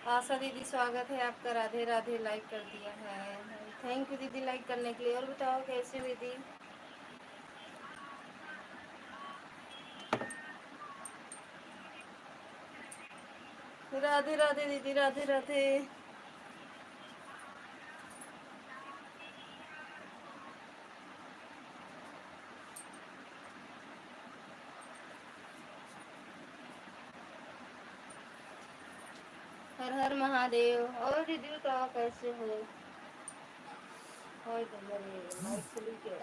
आशा दीदी स्वागत है आपका। राधे राधे। लाइक कर दिया है। थैंक यू दीदी लाइक करने के लिए। और बताओ कैसे हो दीदी? राधे राधे दीदी। राधे राधे। हर हर महादेव। और दीदी बताओ कैसे हो? और माइक खुली के।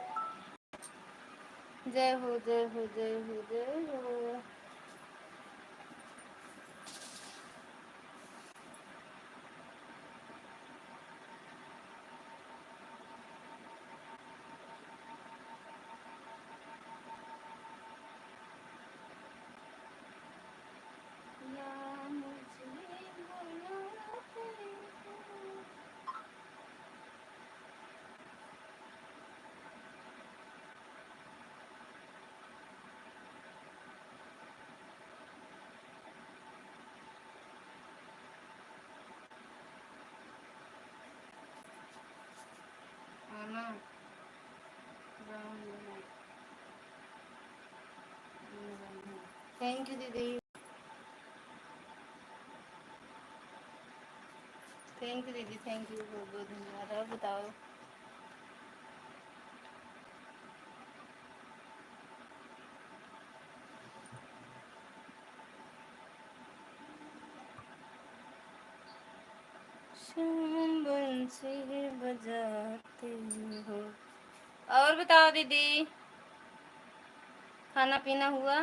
जय हो जय हो जय हो जय हो। या मुझे बुलाते हो। आना। थैंक यू दीदी। थैंक यू दीदी। थैंक यू बहुत बहुत धन्यवाद। और बताओ। श्याम बंसी बजाते हो। और बताओ दीदी, खाना पीना हुआ?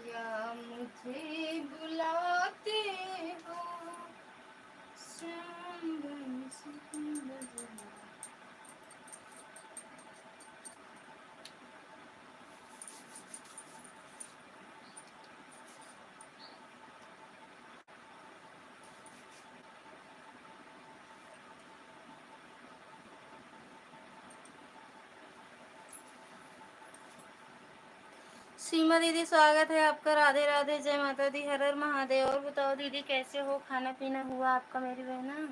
या मुझे बुलाते हो। श्याम बंसी बजाते। सीमा दीदी स्वागत है आपका। राधे राधे। जय माता दी। हर हर महादेव। और बताओ दीदी कैसे हो? खाना पीना हुआ आपका मेरी बहना?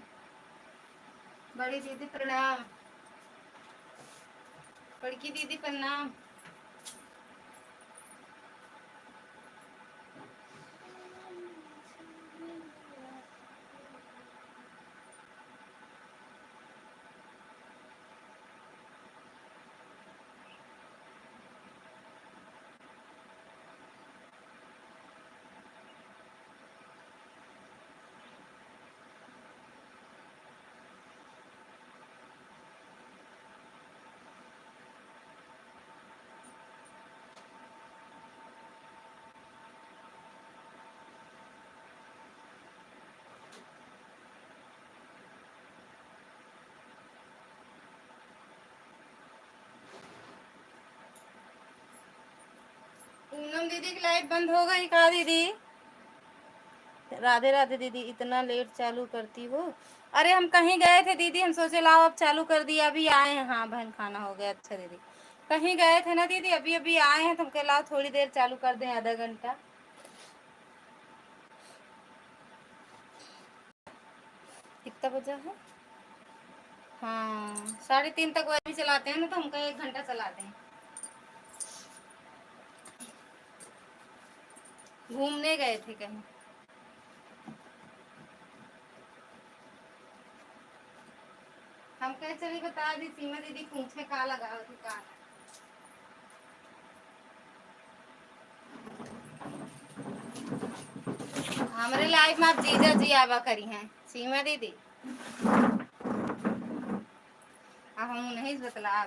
बड़ी दीदी प्रणाम। बड़की दीदी प्रणाम। पूनम दीदी की लाइट बंद हो गई कहा दीदी? राधे राधे दीदी। इतना लेट चालू करती हो? अरे हम कहीं गए थे दीदी, हम सोचे लाओ अब चालू कर दिया। अभी आए हैं। हाँ बहन खाना हो गया। अच्छा दीदी कहीं गए थे ना दीदी, अभी अभी आए हैं। तुम कह लाओ थोड़ी देर चालू कर दें, आधा घंटा। कितना बजा है? हाँ 3:30 तक वही भी चलाते हैं ना, तो हमको 1 घंटा चलाते हैं। घूमने गए थे कहीं। हम कहे चली बता दी सीमा दीदी पूछे का लगा थी का। हमारे लाइफ में आप जीजा जी आवा करी हैं सीमा दीदी। अब हम नहीं बतला।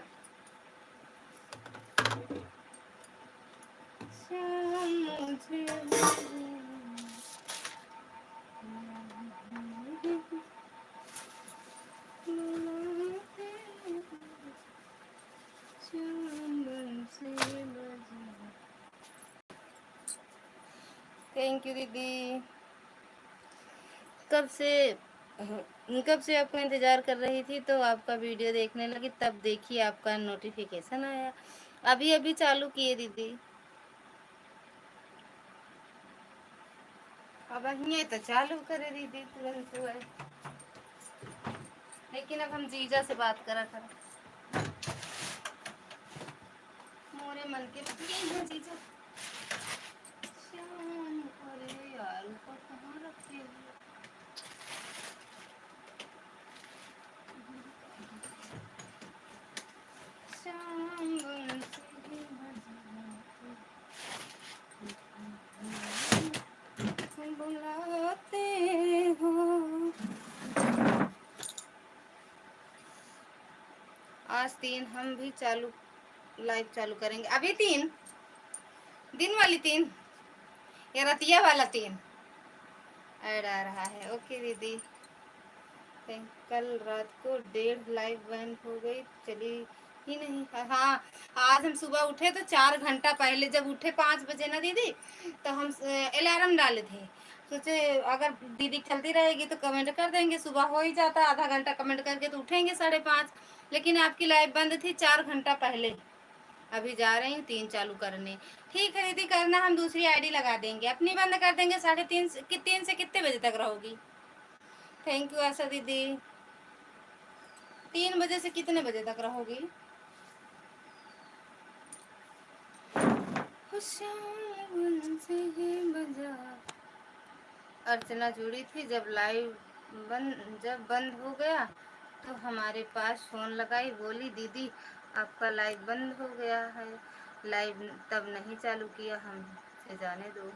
थैंक यू दीदी। कब से कब से आपका इंतजार कर रही थी, तो आपका वीडियो देखने लगी, तब देखी आपका नोटिफिकेशन आया। अभी अभी चालू किए दीदी। अब ये तो चालू करे दीदी तुरंत हुआ है। लेकिन अब हम जीजा से बात करा कर मोरे मन के यही है जीजा। श्याम, अरे यार ऊपर कहाँ रखे हुए? श्याम बंसी बुलाते हो। आज 3 हम भी चालू लाइव चालू करेंगे। अभी 3 दिन वाली 3 या रतिया वाला 3 ऐड आ रहा है। ओके दीदी। कल रात को 1.5 लाइव बंद हो गई, चली ही नहीं। हाँ, आज हम सुबह उठे तो 4 घंटा पहले जब उठे 5 बजे ना दीदी, तो हम अलार्म डाले थे। सोचे अगर दीदी चलती रहेगी तो कमेंट कर देंगे, सुबह हो ही जाता, आधा घंटा कमेंट करके तो उठेंगे 5:30। लेकिन आपकी लाइव बंद थी 4 घंटा पहले। अभी जा रही हूँ 3 चालू करने। ठीक है दीदी, करना, हम दूसरी आईडी लगा देंगे, अपनी बंद कर देंगे 3:30 3 से कितने बजे तक रहोगी? थैंक यू आशा दीदी। 3 बजे से कितने बजे तक रहोगी? अर्चना जुड़ी थी जब जब बंद हो गया तो हमारे पास फोन लगाई, बोली दीदी आपका लाइव बंद हो गया है, लाइव तब नहीं चालू किया, हमसे जाने दो।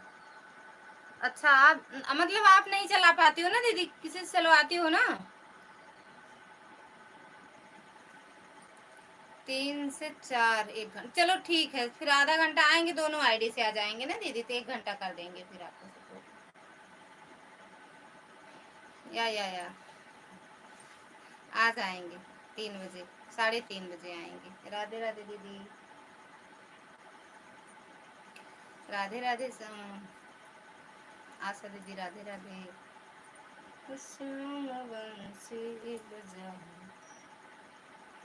अच्छा, आप मतलब आप नहीं चला पाती हो ना दीदी, किसी से चलवाती हो ना? 3 से 4 1 घंटा, चलो ठीक है, फिर आधा घंटा आएंगे, दोनों आईडी से आ जाएंगे ना दीदी, तो 1 घंटा कर देंगे फिर आपको सपोर्ट। या आ जाएंगे 3 बजे, 3:30 बजे आएंगे। राधे राधे दीदी। राधे राधे आशा दीदी, राधे राधे। बंसी बजा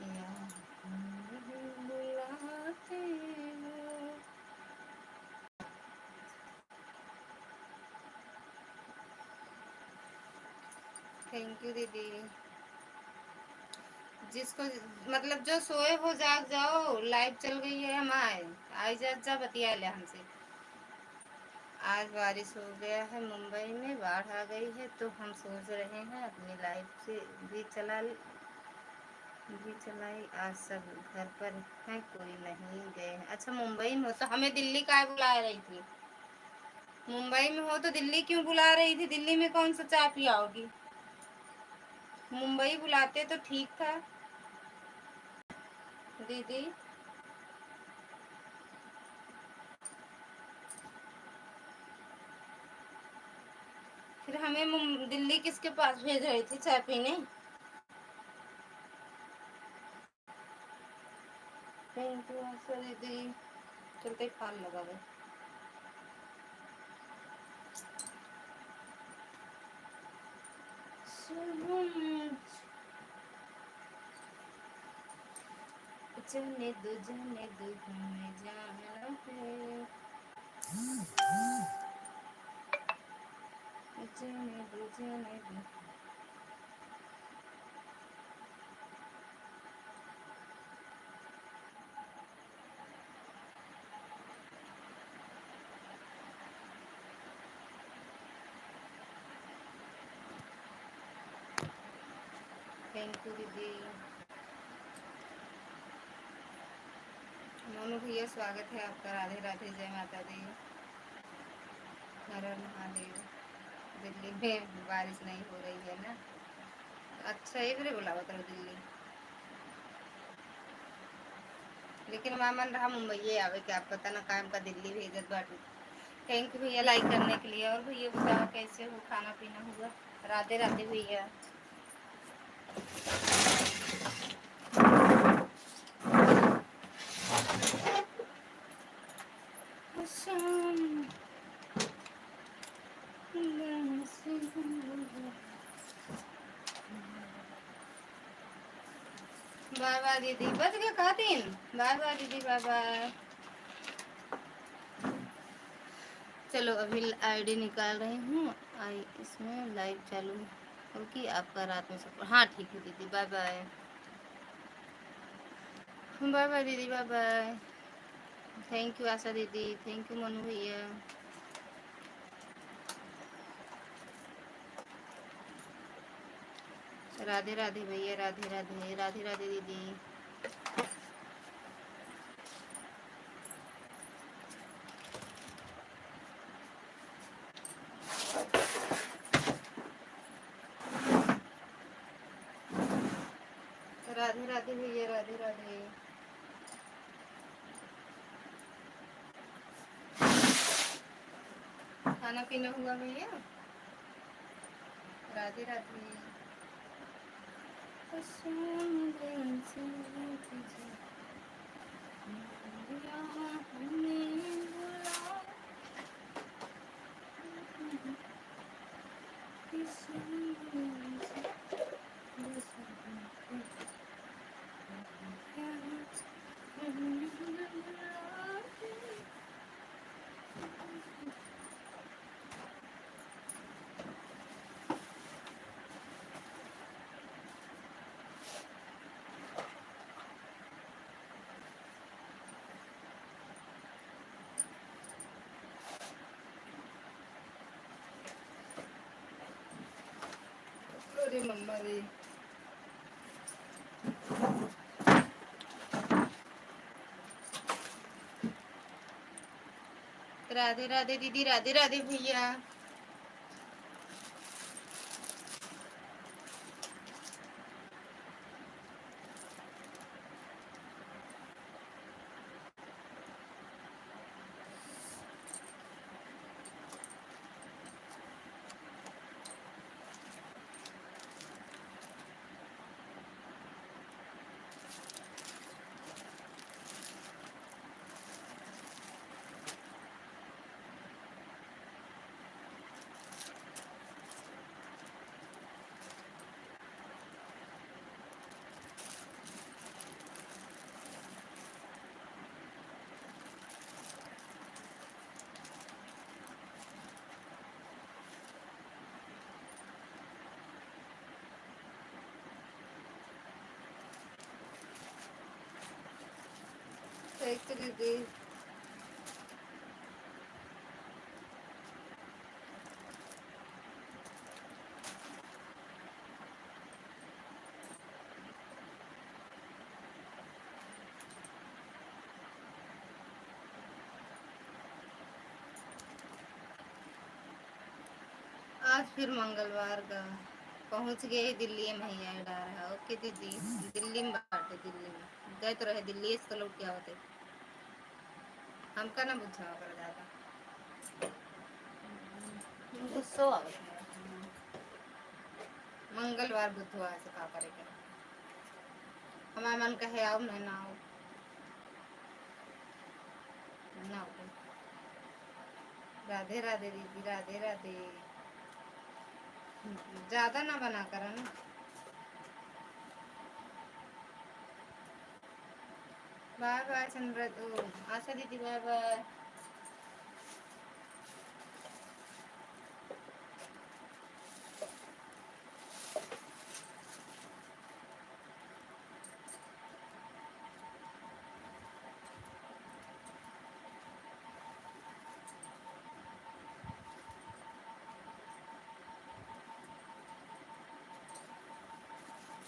या बुलाते हो। थैंक यू दीदी। जिसको मतलब जो सोए हो जाग जाओ, लाइव चल गई है, हम आए आई जा बतिया ले हमसे। आज बारिश हो गया है, मुंबई में बाढ़ आ गई है, तो हम सोच रहे हैं अपनी लाइफ से भी चलाई। आज सब घर पर हैं, कोई नहीं गए हैं। अच्छा, मुंबई में हो तो हमें दिल्ली का बुला रही थी? मुंबई में हो तो दिल्ली क्यों बुला रही थी? दिल्ली में कौन सा चाय पियाओगी? मुंबई बुलाते तो ठीक था दीदी। फिर हमें दिल्ली किसके पास भेज रही थी चाय पीने? थैंक यू आशा दीदी। चलते फाल लगा गए। जाने दो हमें जाना है, जाने दो। थैंक यू दीदी। मोनू भैया, स्वागत है आपका। राधे राधे, जय माता दी, हर हर महादेव। दिल्ली में बारिश नहीं हो रही है ना? अच्छा, ये फिर बुलावा करो दिल्ली। लेकिन वहाँ मन रहा मुंबई आवे, क्या पता ना काम का दिल्ली भेजत बाटू। थैंक यू भैया लाइक करने के लिए। और भैया बताओ कैसे हो, खाना पीना हुआ? राधे राधे भैया। बाय बाय दीदी, बच गया कहा 3। बाय बाय दीदी, बाय बाय। चलो अभी आईडी निकाल रही हूँ। आई इसमें लाइव चालू होगी आपका रात में सब। हाँ ठीक है दीदी, बाय बाय। बाय बाय दीदी, बाय बाय। थैंक यू आशा दीदी, थैंक यू मनु भैया। राधे राधे भैया, राधे राधे, राधे राधे दीदी। राधे राधे भैया, राधे राधे। खाना पीना हुआ भैया? राधे राधे। अरे मम्मा रे। राधे राधे दीदी, राधे राधे भैया। एक दीदी। आज फिर मंगलवार का पहुंच गए दिल्ली में, भैया डा रहा। ओके दीदी, दिल्ली में बाटे, दिल्ली में गए तो रहे, दिल्ली से लौट क्या होते हमका ना बुझा कर ज्यादा गुस्सो आवत है। मंगलवार बुधवार से का करे के हमारा मन कहे आओ नहीं ना आओ ना आओ। राधे राधे दीदी, राधे राधे। ज्यादा ना बना कर ना। बाय बाय चंद्र, आशा दीदी, बाय बाय।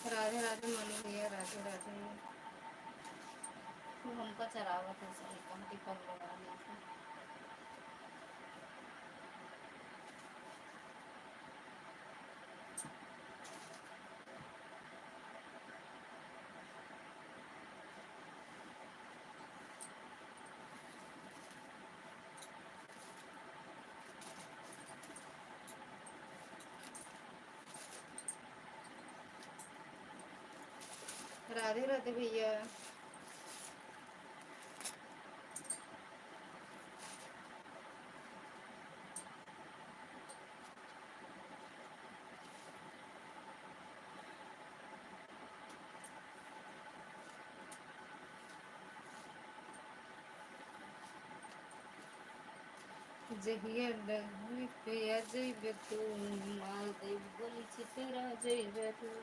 राधे राधे मनु भैया, राधे राधे। तू हमका चरावत है सही, कम टिकट लगा दिया था। राधे राधे भैया। जहिया डगरी पे आ जइबे तू, माल देव गोली छितरा जइबे तू।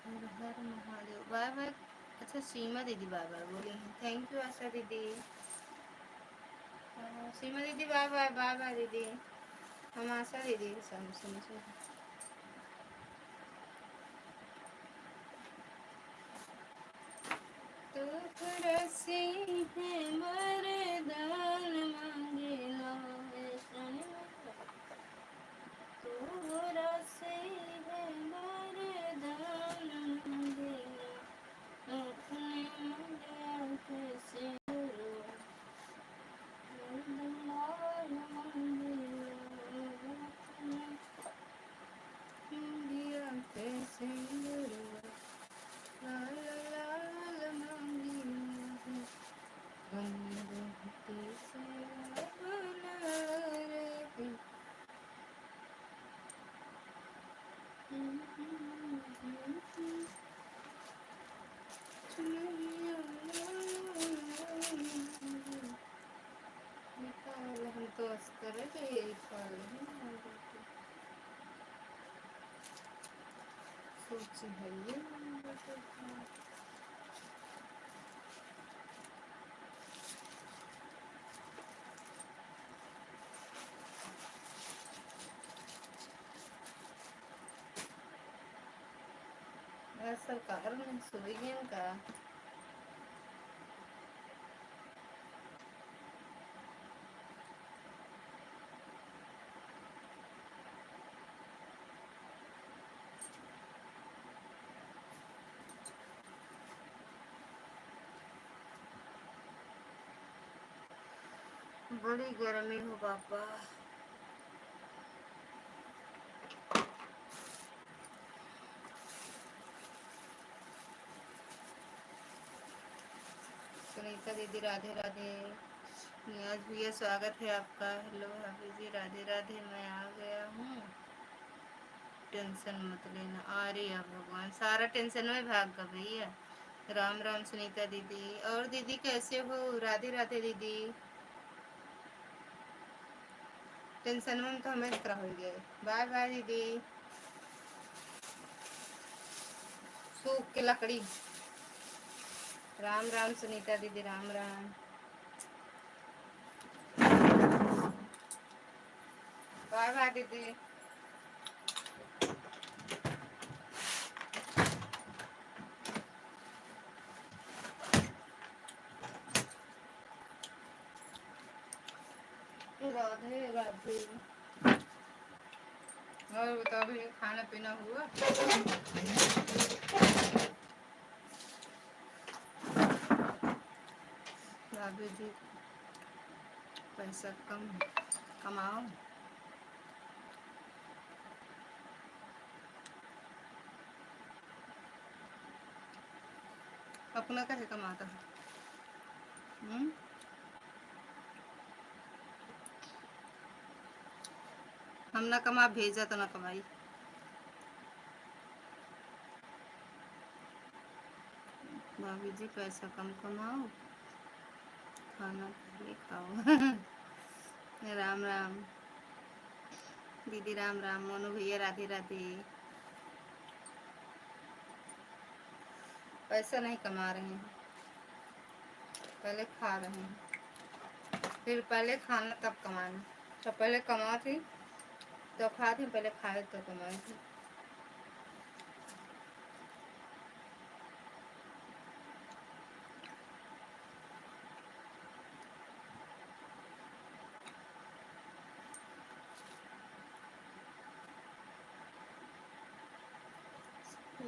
हर हर महादेव। Bye bye. अच्छा सीमा दीदी बाय बाय बोली हैं, थैंक यू आशा दीदी। सीमा दीदी बाय बाय, बाय बाय दीदी। हम आशा दीदी सुन सुन। तोहरा से है वरदान मांगेला तोहरा से है वरदान मांगेला अपने मुंडिया के सिंदूर वरदान मांगेला अपने मुंडिया के सिंदूर लाल लाल मांगेला बंदती से बना रे। हम तो अस्तर है यही पाल सोची है ये सरकार में सोई का। बड़ी गर्मी हो बापा। सुनीता दीदी राधे राधे। नियाज भैया स्वागत है आपका। हेलो हाफिज जी राधे राधे। मैं आ गया हूँ, टेंशन मत लेना। आ रही है भगवान, सारा टेंशन में भाग गया भैया। राम राम सुनीता दीदी। और दीदी कैसे हो? राधे राधे दीदी। टेंशन में तो हमें तरह हो गए। बाय बाय दीदी। सूख के लकड़ी। राम राम सुनीता दीदी, राम राम। बाय बाय दीदी। राधे राधे। और बताओ भैया खाना पीना हुआ? भाभी जी पैसा कम कमाओ। अपना कैसे कमाता है? हम ना कमा भेजा तो ना कमाई। भाभी जी पैसा कम कमाओ, खाना पहले खाओ। राम राम दीदी, राम राम। मोनू भैया राधे राधे। पैसा नहीं कमा रहे हैं, पहले खा रहे हैं। फिर पहले खाना तब कमाना। तो पहले कमा थी तो खा थी, पहले खाए तो कमाई थी।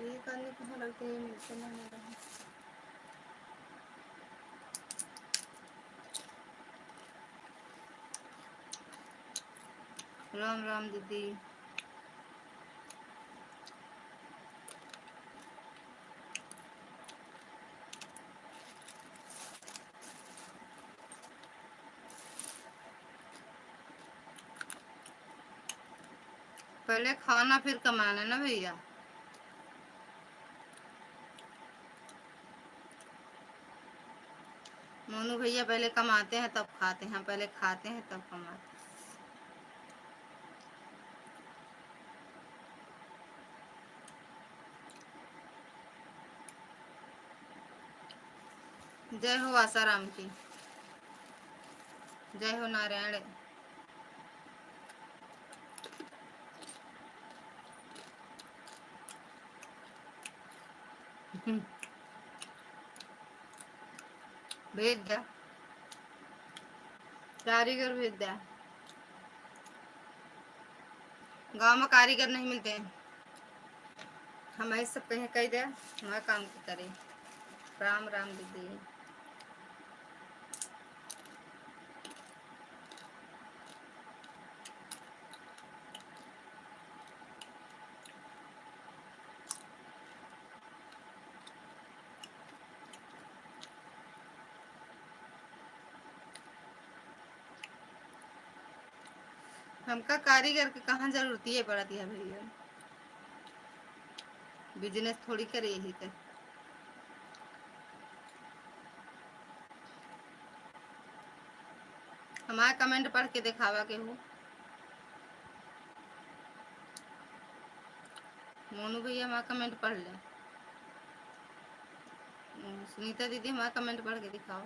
ये करने कहाँ लगते हैं, मिलते नहीं रहे। राम राम दीदी। पहले खाना फिर कमाना ना भैया। मोनू भैया पहले कमाते हैं तब खाते हैं, पहले खाते हैं तब कमाते हैं। जय हो आसाराम की, जय हो नारायण। भेज दिया, कारीगर भेज दिया। गांव में कारीगर नहीं मिलते हैं। हमारे सब कहीं कह दे हमारा काम करे। राम राम दीदी। हमका कारीगर के कहाँ जरूरत है पड़ती है भैया, बिजनेस थोड़ी करे यही कर। हमारा कमेंट पढ़ के दिखावा के हो। मोनू भैया हमारा कमेंट पढ़ ले। सुनीता दीदी हमारा कमेंट पढ़ के दिखाओ।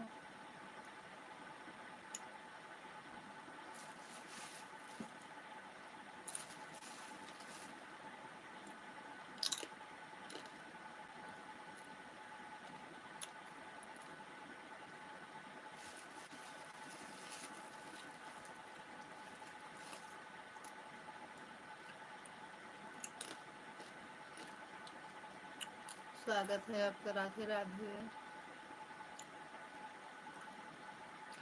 स्वागत है आपका। राधे राधे।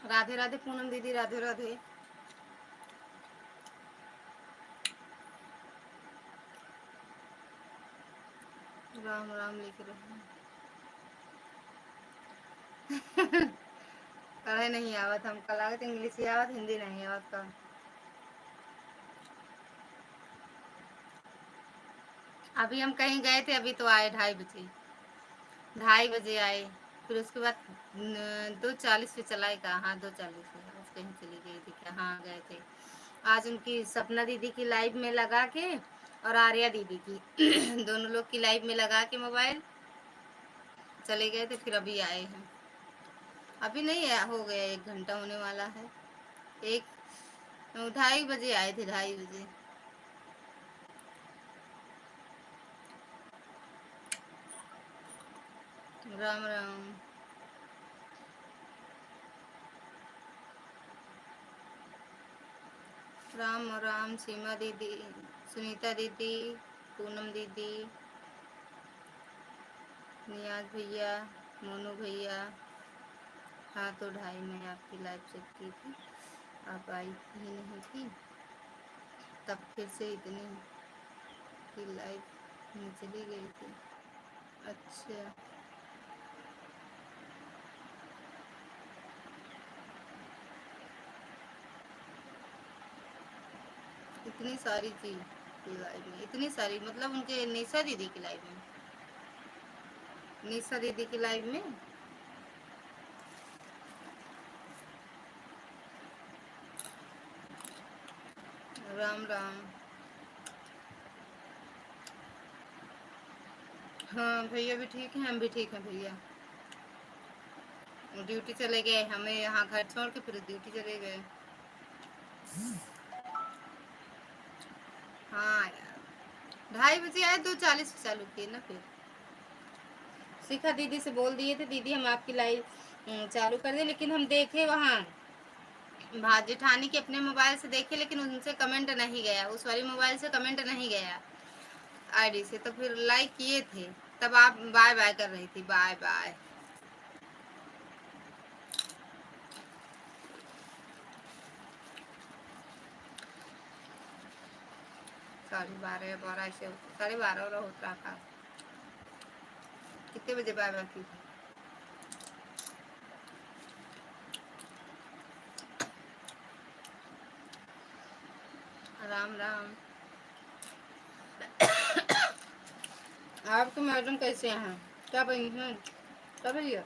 राधे राधे पूनम दीदी, राधे राधे। राम राम लिख रहे हैं। पढ़े नहीं आवत हम लागत इंग्लिश ही आवत, हिंदी नहीं आवत का। अभी हम कहीं गए थे, अभी तो आए 2:30 बजे। 2:30 बजे आए, फिर उसके बाद 2:40 पे चलाए का। हाँ 2:40 पे कहीं चली गई थी क्या? हाँ गए थे। आज उनकी सपना दीदी की लाइव में लगा के और आर्या दीदी की दोनों लोग की लाइव में लगा के मोबाइल चले गए थे, फिर अभी आए हैं। अभी नहीं है, हो गया 1 घंटा होने वाला है। 2:30 बजे आए थे, 2:30 बजे। राम राम। राम राम। सीमा दीदी, सुनीता दीदी, पूनम दीदी, नियाज भैया, मोनू भैया। हाँ तो 2:30 में आपकी लाइव चेक की थी, आप आई ही नहीं थी, तब फिर से इतनी की लाइव में चली गई थी। अच्छा इतनी सारी थी की लाइव में, इतनी सारी मतलब उनके निशा दीदी की लाइव में, निशा दीदी की लाइव में। राम राम। हाँ भैया भी ठीक है, हम भी ठीक हैं भैया। ड्यूटी चले गए, हमें यहाँ घर छोड़ के फिर ड्यूटी चले गए। हाँ यार 2:30 बजे आए, 2:40 चालू किए ना। फिर शिखा दीदी से बोल दिए थे दीदी हम आपकी लाइव चालू कर दे, लेकिन हम देखे वहाँ जेठानी के अपने मोबाइल से देखे, लेकिन उनसे कमेंट नहीं गया, उस वाली मोबाइल से कमेंट नहीं गया आईडी से, तो फिर लाइक किए थे। तब आप बाय बाय कर रही थी, बाय बाय। 12:30 12 ऐसे 12:30 और होता था। कितने बजे बाय बाय की थी? राम राम। आपके मैडम कैसे हैं? क्या बनी हैं? क्या भैया?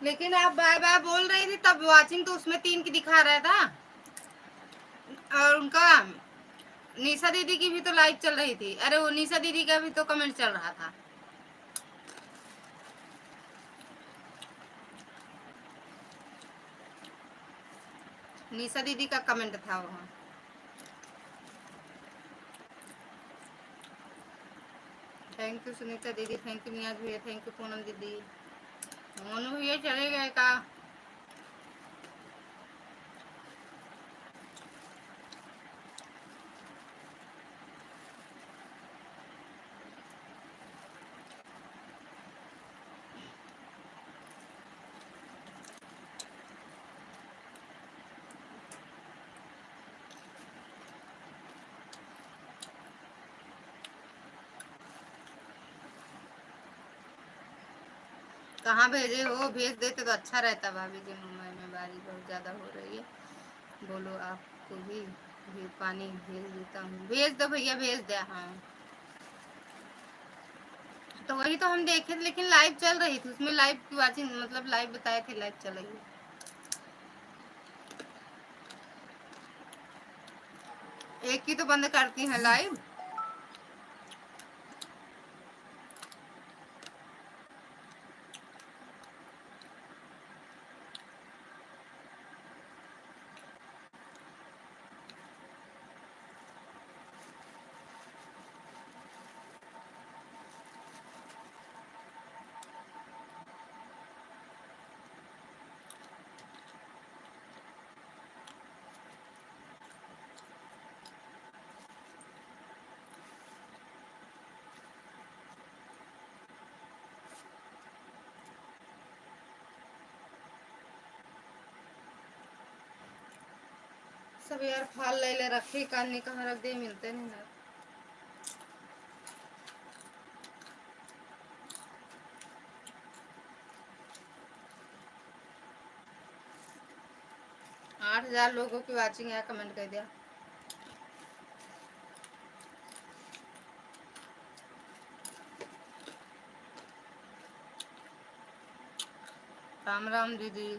लेकिन आप बाय बाय बोल रही थी तब वाचिंग तो उसमें 3 की दिखा रहा था। और उनका निशा दीदी की भी तो लाइव चल रही थी। अरे वो निशा दीदी का भी तो कमेंट चल रहा था। निशा दीदी का कमेंट था वहाँ। थैंक यू सुनीता दीदी, थैंक यू नियाज भैया, थैंक यू पूनम दीदी। मोनू भैया चले गए का? कहाँ भेजे हो? भेज देते तो अच्छा रहता। भाभी के मुंबई में बारिश बहुत ज़्यादा हो रही है। बोलो आपको भी पानी भेज देता हूँ। भेज दो भैया, भेज दे। हाँ तो वही तो हम देखे थे, लेकिन लाइव चल रही थी उसमें। लाइव की वाचिंग मतलब लाइव बताए थे, लाइव चल रही है। एक की तो बंद करती है लाइव। सब यार फाल ले ले रखे कान कहाँ रख दे, मिलते नहीं यार। आठ 8,000 लोगों की वाचिंग है, कमेंट कर दिया। राम राम दीदी।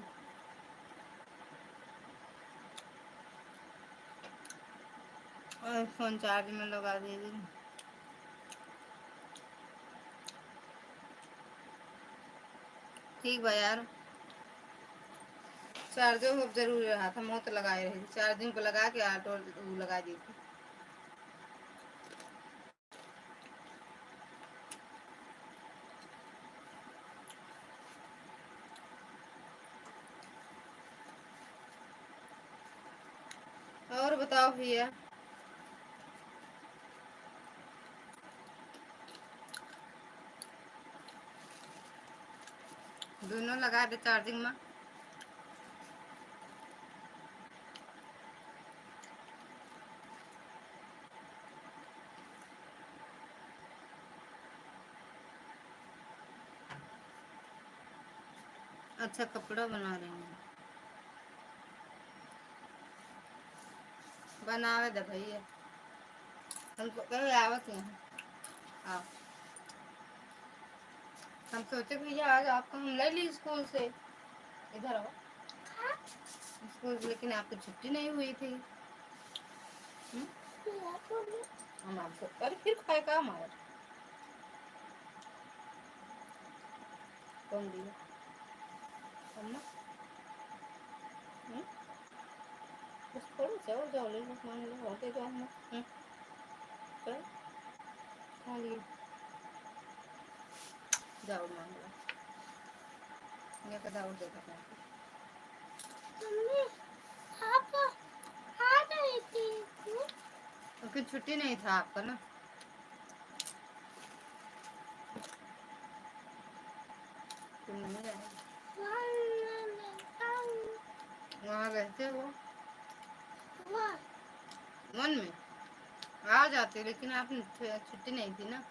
और फोन चार्ज में लगा दीदी। ठीक बा यार। चार्जर खूब जरूरी रहा था, मुँह तो लगाए रही। चार्जिंग को लगा के ऑटो लगा दी थी। और बताओ भैया। दोनों लगा दे चार्जिंग में। अच्छा कपड़ा बना रही हूँ। बनावे दे भैया, हमको कहे आवत है। आओ। हम सोचे भैया आज आपको हम ले ली स्कूल से। इधर आओ। स्कूल से, लेकिन आपकी छुट्टी नहीं हुई थी। हम आपको अरे फिर खाएगा हमारा। कौन दिया? हम ना बस थोड़ा जाओ जाओ ले लो, मान लो होते जाओ हम। चलो खा लिए, जाओ मान लो। ये कदा और देखा था मम्मी, आप आ रही थी। क्योंकि छुट्टी नहीं था आपका ना। तुम नहीं गए वहाँ रहते हो मन में आ जाते, लेकिन आप छुट्टी नहीं थी ना।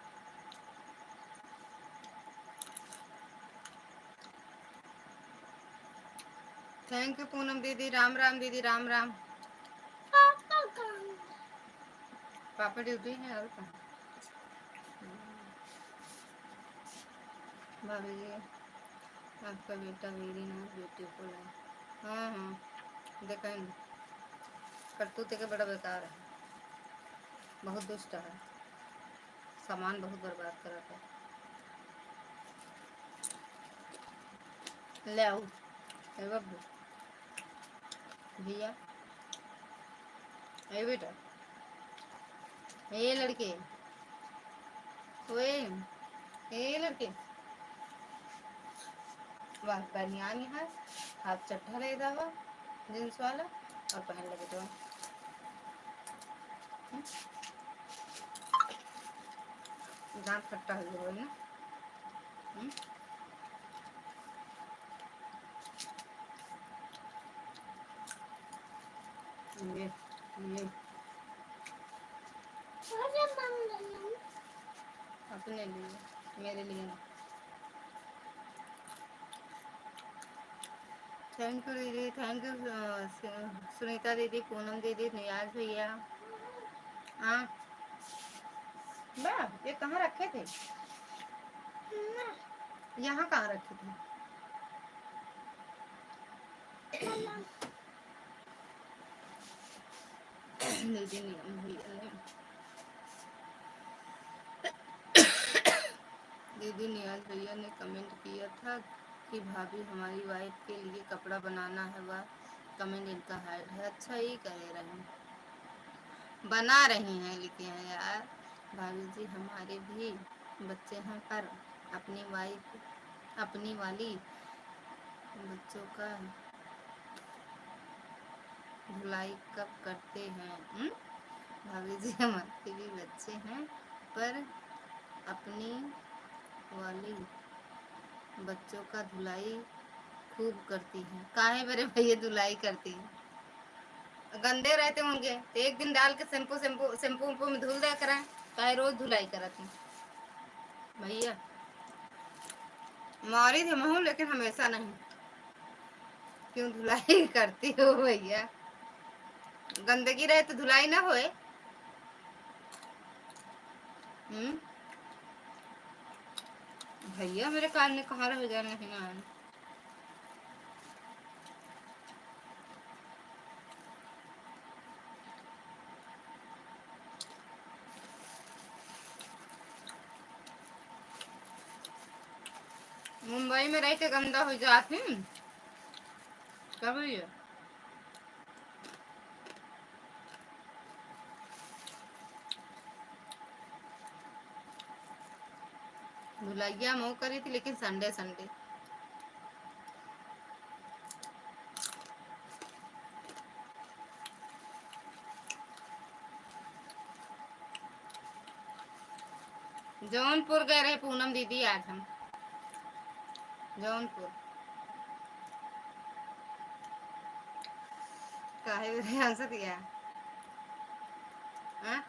थैंक यू पूनम दीदी। राम राम दीदी, राम राम। पापा ड्यूटी है और कहाँ? भाभी जी आपका बेटा वेरी नाइस ब्यूटीफुल है। हाँ हाँ देखें, करतूते के बड़ा बेकार है, बहुत दुष्ट है, सामान बहुत बर्बाद कराता है। ले आओ ए बब्बू, भैया ए बेटा, ए लड़के, ओए ए लड़के, वाह बनियान है, हाथ चट्टा ले दावा जींस वाला और पहन लगे तो दांत खट्टा हो गया ना। ये अपने लिए, मेरे लिए ना। थैंक यू दीदी, थैंक यू सुनीता दीदी, पूनम दीदी, नियाज भैया। हाँ वाह, ये कहाँ रखे थे? यहाँ कहाँ रखे थे? दीदी नियम भैया ने, दीदी नियाज भैया ने कमेंट किया था कि भाभी हमारी वाइफ के लिए कपड़ा बनाना है, वह कमेंट इनका हाइड है। अच्छा ही कह रहे हैं, बना रही हैं लिखे हैं यार। भाभी जी हमारे भी बच्चे हैं, पर अपनी वाइफ, अपनी वाली बच्चों का धुलाई कब करते हैं? भाभी जी हमारे भी बच्चे हैं, पर अपनी वाली बच्चों का धुलाई खूब करती हैं। काहे मेरे भैया धुलाई करती हैं? गंदे रहते होंगे तो एक दिन डाल के शैम्पू शैम्पू शैम्पू वैम्पू में धुल दिया करें, काहे रोज धुलाई करती भैया? मारी थी महू, लेकिन हमेशा नहीं। क्यों धुलाई करती हो भैया? गंदगी रहे तो धुलाई ना होए? भैया मेरे कान में कहाँ रह गया? नहीं आया। मुंबई में रह के गंदा हो जाती क्या भैया? धुलाइया मैं करी थी, लेकिन संडे संडे। जौनपुर गए रहे पूनम दीदी आज हम, जौनपुर। काहे हंस दिया? हाँ?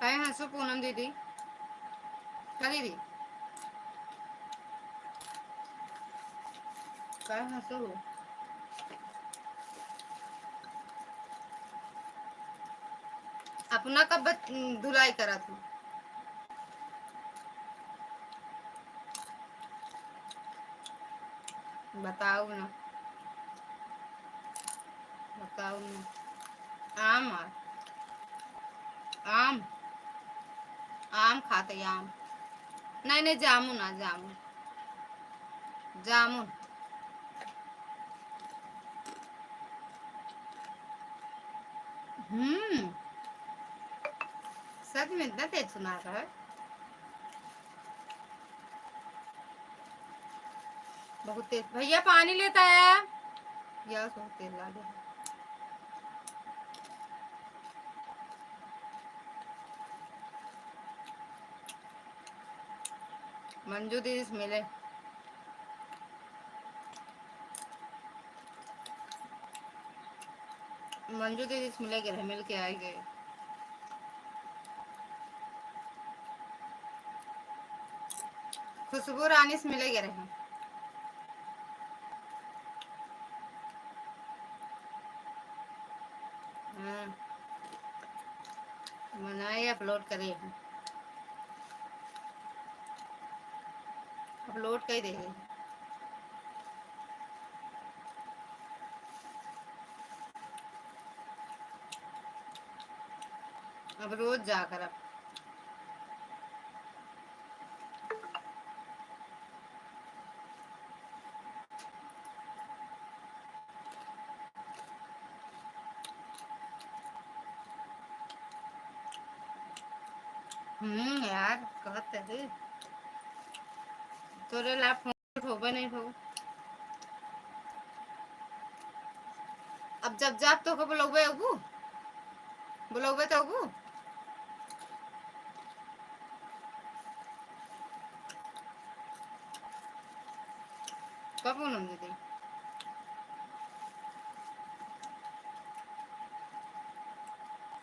काहे हंसो पूनम दीदी? क्या दीदी? काहे हंसो? अपना कब धुलाई करा तू? बताओ ना, बताओ ना। आम आम आम खाते आम? नहीं नहीं, जामुन आ, जामुन जामुन। सच में इतना तेज सुना रहा है? बहुत तेज। भैया पानी लेता है? या सो तेल ला दे मंजू दीदी से मिले मंजू दीदी से मिले गए मिल के आए गए खुशबू रानी से मिले गए रहे बनाए अपलोड करे अपलोड कर दे अब रोज जाकर अब यार कहते है तोरे ला फोन होबे नहीं हो अब जब जब तो बोलोगे अबू बोलोगे तो अबू कब पूनम दीदी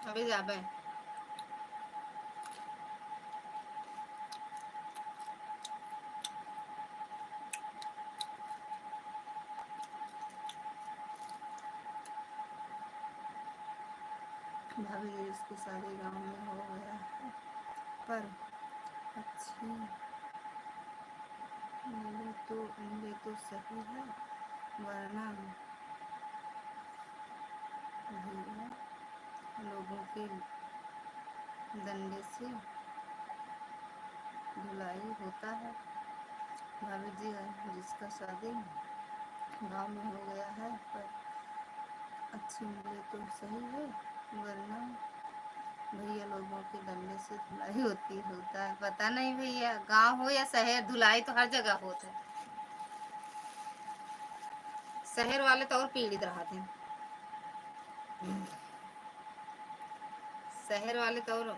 अभी जाबे भाभी इसकी शादी गांव में हो गया है पर अच्छी मिले तो सही है वरना भैया लोगों के डंडे से धुलाई होता है भाभी जी जिसका शादी गांव में हो गया है पर अच्छी मिले तो सही है वरना भैया लोगों के डंडे से धुलाई होता है पता नहीं भैया गांव हो या शहर धुलाई तो हर जगह होता है शहर वाले तो और पीड़ित रहते हैं शहर वाले तो और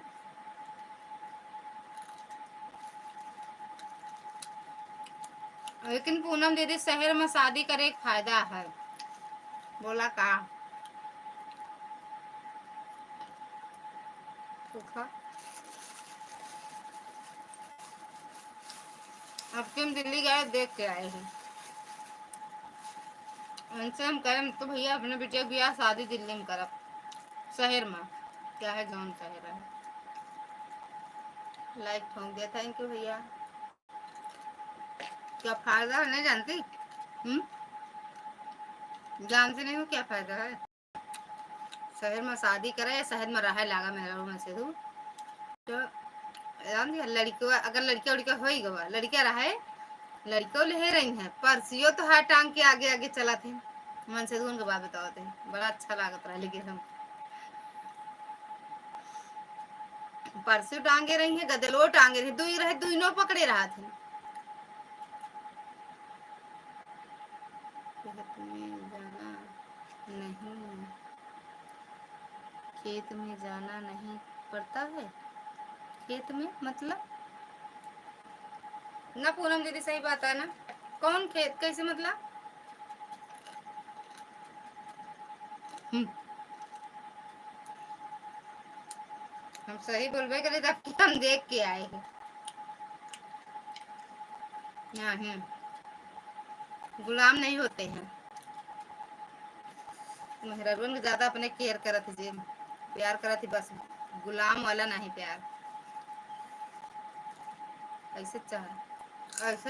लेकिन पूनम दीदी शहर में शादी करे एक फायदा है बोला का सुखा अब तुम दिल्ली गए देख के आए हैं उनसे हम करें तो भैया अपने बेटे की शादी दिल्ली में करब शहर में क्या है जौन शहर है लाइक ठोंक दिया थैंक यू भैया क्या फायदा है नहीं जानती जानती नहीं हूँ क्या फायदा है शहर में शादी करे या शहर में रहे लागा मेरा में से तो लड़कियों अगर लड़किया उड़किया हो ही गवा लड़किया रहे लड़कियों ले रही है परसियों तो हाथ टांग के आगे आगे चला थे मन से उनके बात बताओ थे बड़ा अच्छा लागत रहा लेकिन हम परसों टांगे रही है गदलो टांगे रही दुई रहे दुईनों पकड़े रहा थे खेत में जाना नहीं पड़ता है खेत में मतलब ना पूनम दीदी सही बात है ना कौन खेत कैसे मतलब हम सही बोलबे करे तब हम देख के आए हैं नहीं गुलाम नहीं होते हैं मेहरबान ज्यादा अपने केयर करत जी प्यार करत बस गुलाम वाला नहीं प्यार ऐसे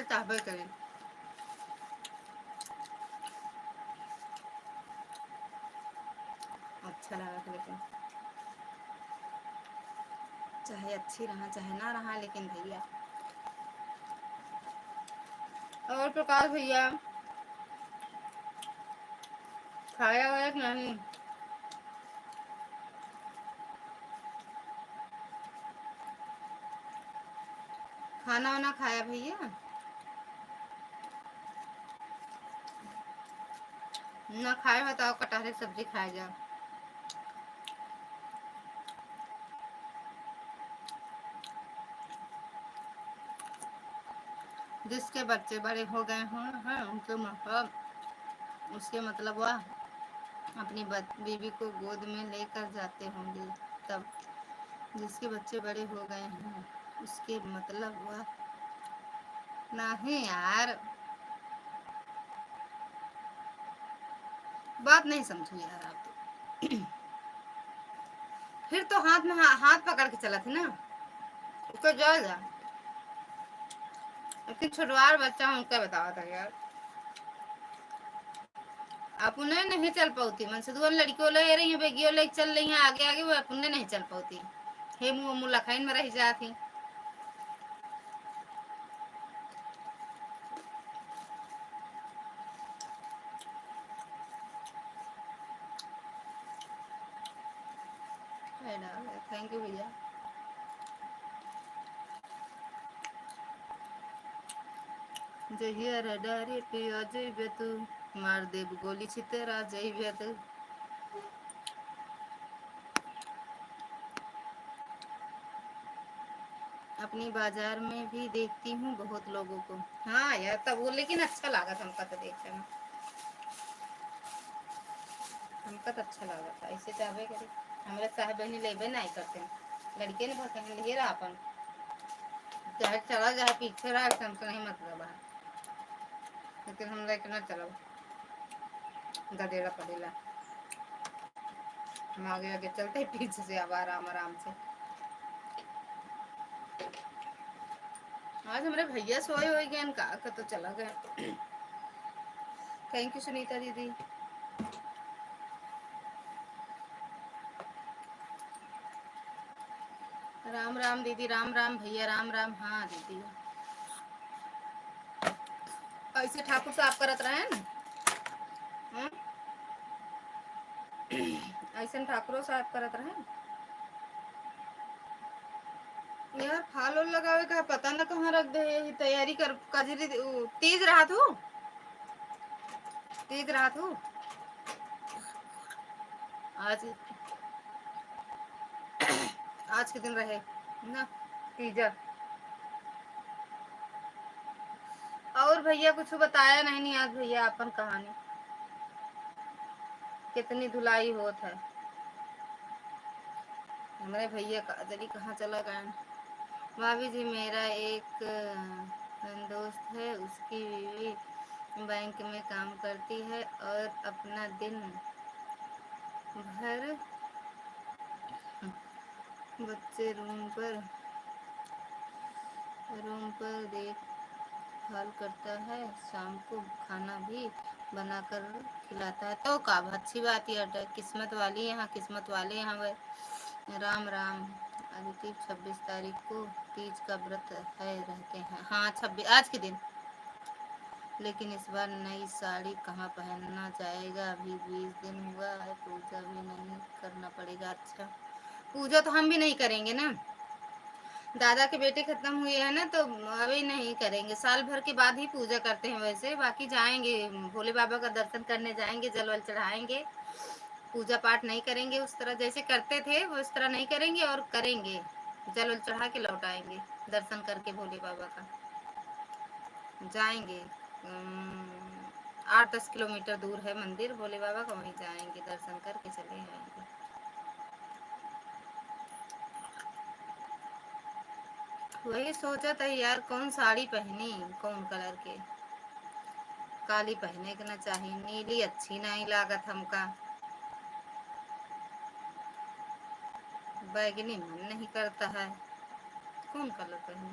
चाहबे करे अच्छा लगा लेकिन चाहे अच्छी रहा चाहे ना रहा लेकिन भैया और प्रकाश भैया खाया हुआ कि नहीं खाना वाना खाया भैया ना खाए बताओ, कटहल की सब्जी खाए जाओ। जिसके बच्चे बड़े हो गए हों हैं उनके मतलब, उसके मतलब वह अपनी बीवी को गोद में लेकर जाते होंगे तब। जिसके बच्चे बड़े हो गए हैं उसके मतलब वह, नहीं यार बात नहीं समझो यार आप तो। फिर तो हाथ में हाथ पकड़ के चला थी ना, उसको जा जा इतनी छोटवार बच्चा हूँ क्या बतावा था यार। आप उन्हें नहीं चल पाती मन से, दो लड़कियों ले रही हैं, बेगियों ले चल रही हैं आगे आगे, वो अपने नहीं चल पाती। हे मुँह मुँह लखाइन में रह जाती। थैंक यू भैया। जहिया रडारे पे आ जइबे तू, मार देब गोली छितरा जइबे तू। अपनी बाजार में भी देखती हूँ बहुत लोगों को। हाँ यार तब वो, लेकिन अच्छा लगा था हमका तो देखने में, हमका तो अच्छा लगा था। ऐसे चाहबे करी हमारे साहब बहनी लेबे नहीं करते, लड़के ने भर ले रहा अपन, चाहे चला जाए पीछे रहा हमको नहीं मतलब है, लेकिन हम लेके ना चलो गदेड़ा पड़ेला। हम आगे आगे चलते पीछे से अब आराम आराम से। आज हमारे भैया सोए हुए गए का तो चला गया। थैंक यू सुनीता दीदी। राम राम दीदी, राम राम भैया, राम राम। हाँ दीदी ऐसे ठाकुर साफ करत रहे न, ऐसे ठाकुरों साफ करत रहे यार। फाल उल लगावे का पता न कहाँ रख दे, यही तैयारी कर कजरी तीज रहा तू, तीज रहा तू आज, आज के दिन रहे ना तीजा। और भैया कुछ बताया नहीं आज भैया अपन कहानी, कितनी धुलाई होत है। हमारे भैया का जरी कहाँ चला गया। भाभी जी मेरा एक दोस्त है, उसकी बीवी बैंक में काम करती है और अपना दिन भर बच्चे रूम पर देखभाल करता है, शाम को खाना भी बनाकर खिलाता है। तो का अच्छी बात है, किस्मत वाली यहाँ, किस्मत वाले यहाँ वह। राम राम अदिति, 26 तारीख को तीज का व्रत है, रहते हैं। हाँ 26 आज के दिन, लेकिन इस बार नई साड़ी कहाँ पहनना जाएगा, अभी 20 दिन हुआ है, पूजा भी नहीं करना पड़ेगा। अच्छा पूजा तो हम भी नहीं करेंगे ना, दादा के बेटे खत्म हुए हैं ना, तो अभी नहीं करेंगे, साल भर के बाद ही पूजा करते हैं वैसे। बाकी जाएंगे भोले बाबा का दर्शन करने जाएंगे, जल वल चढ़ाएंगे, पूजा पाठ नहीं करेंगे उस तरह जैसे करते थे, वो इस तरह नहीं करेंगे, और करेंगे जल वल चढ़ा के लौट आएंगे, दर्शन करके भोले बाबा का जाएंगे। 8-10 किलोमीटर दूर है मंदिर भोले बाबा का, वहीं जाएंगे, दर्शन करके चले आएंगे। वही सोचा था यार कौन साड़ी पहनी, कौन कलर के, काली पहने के ना चाहिए, नीली अच्छी नहीं लागत हमका, बैगनी मन नहीं करता है, कौन कलर पहने।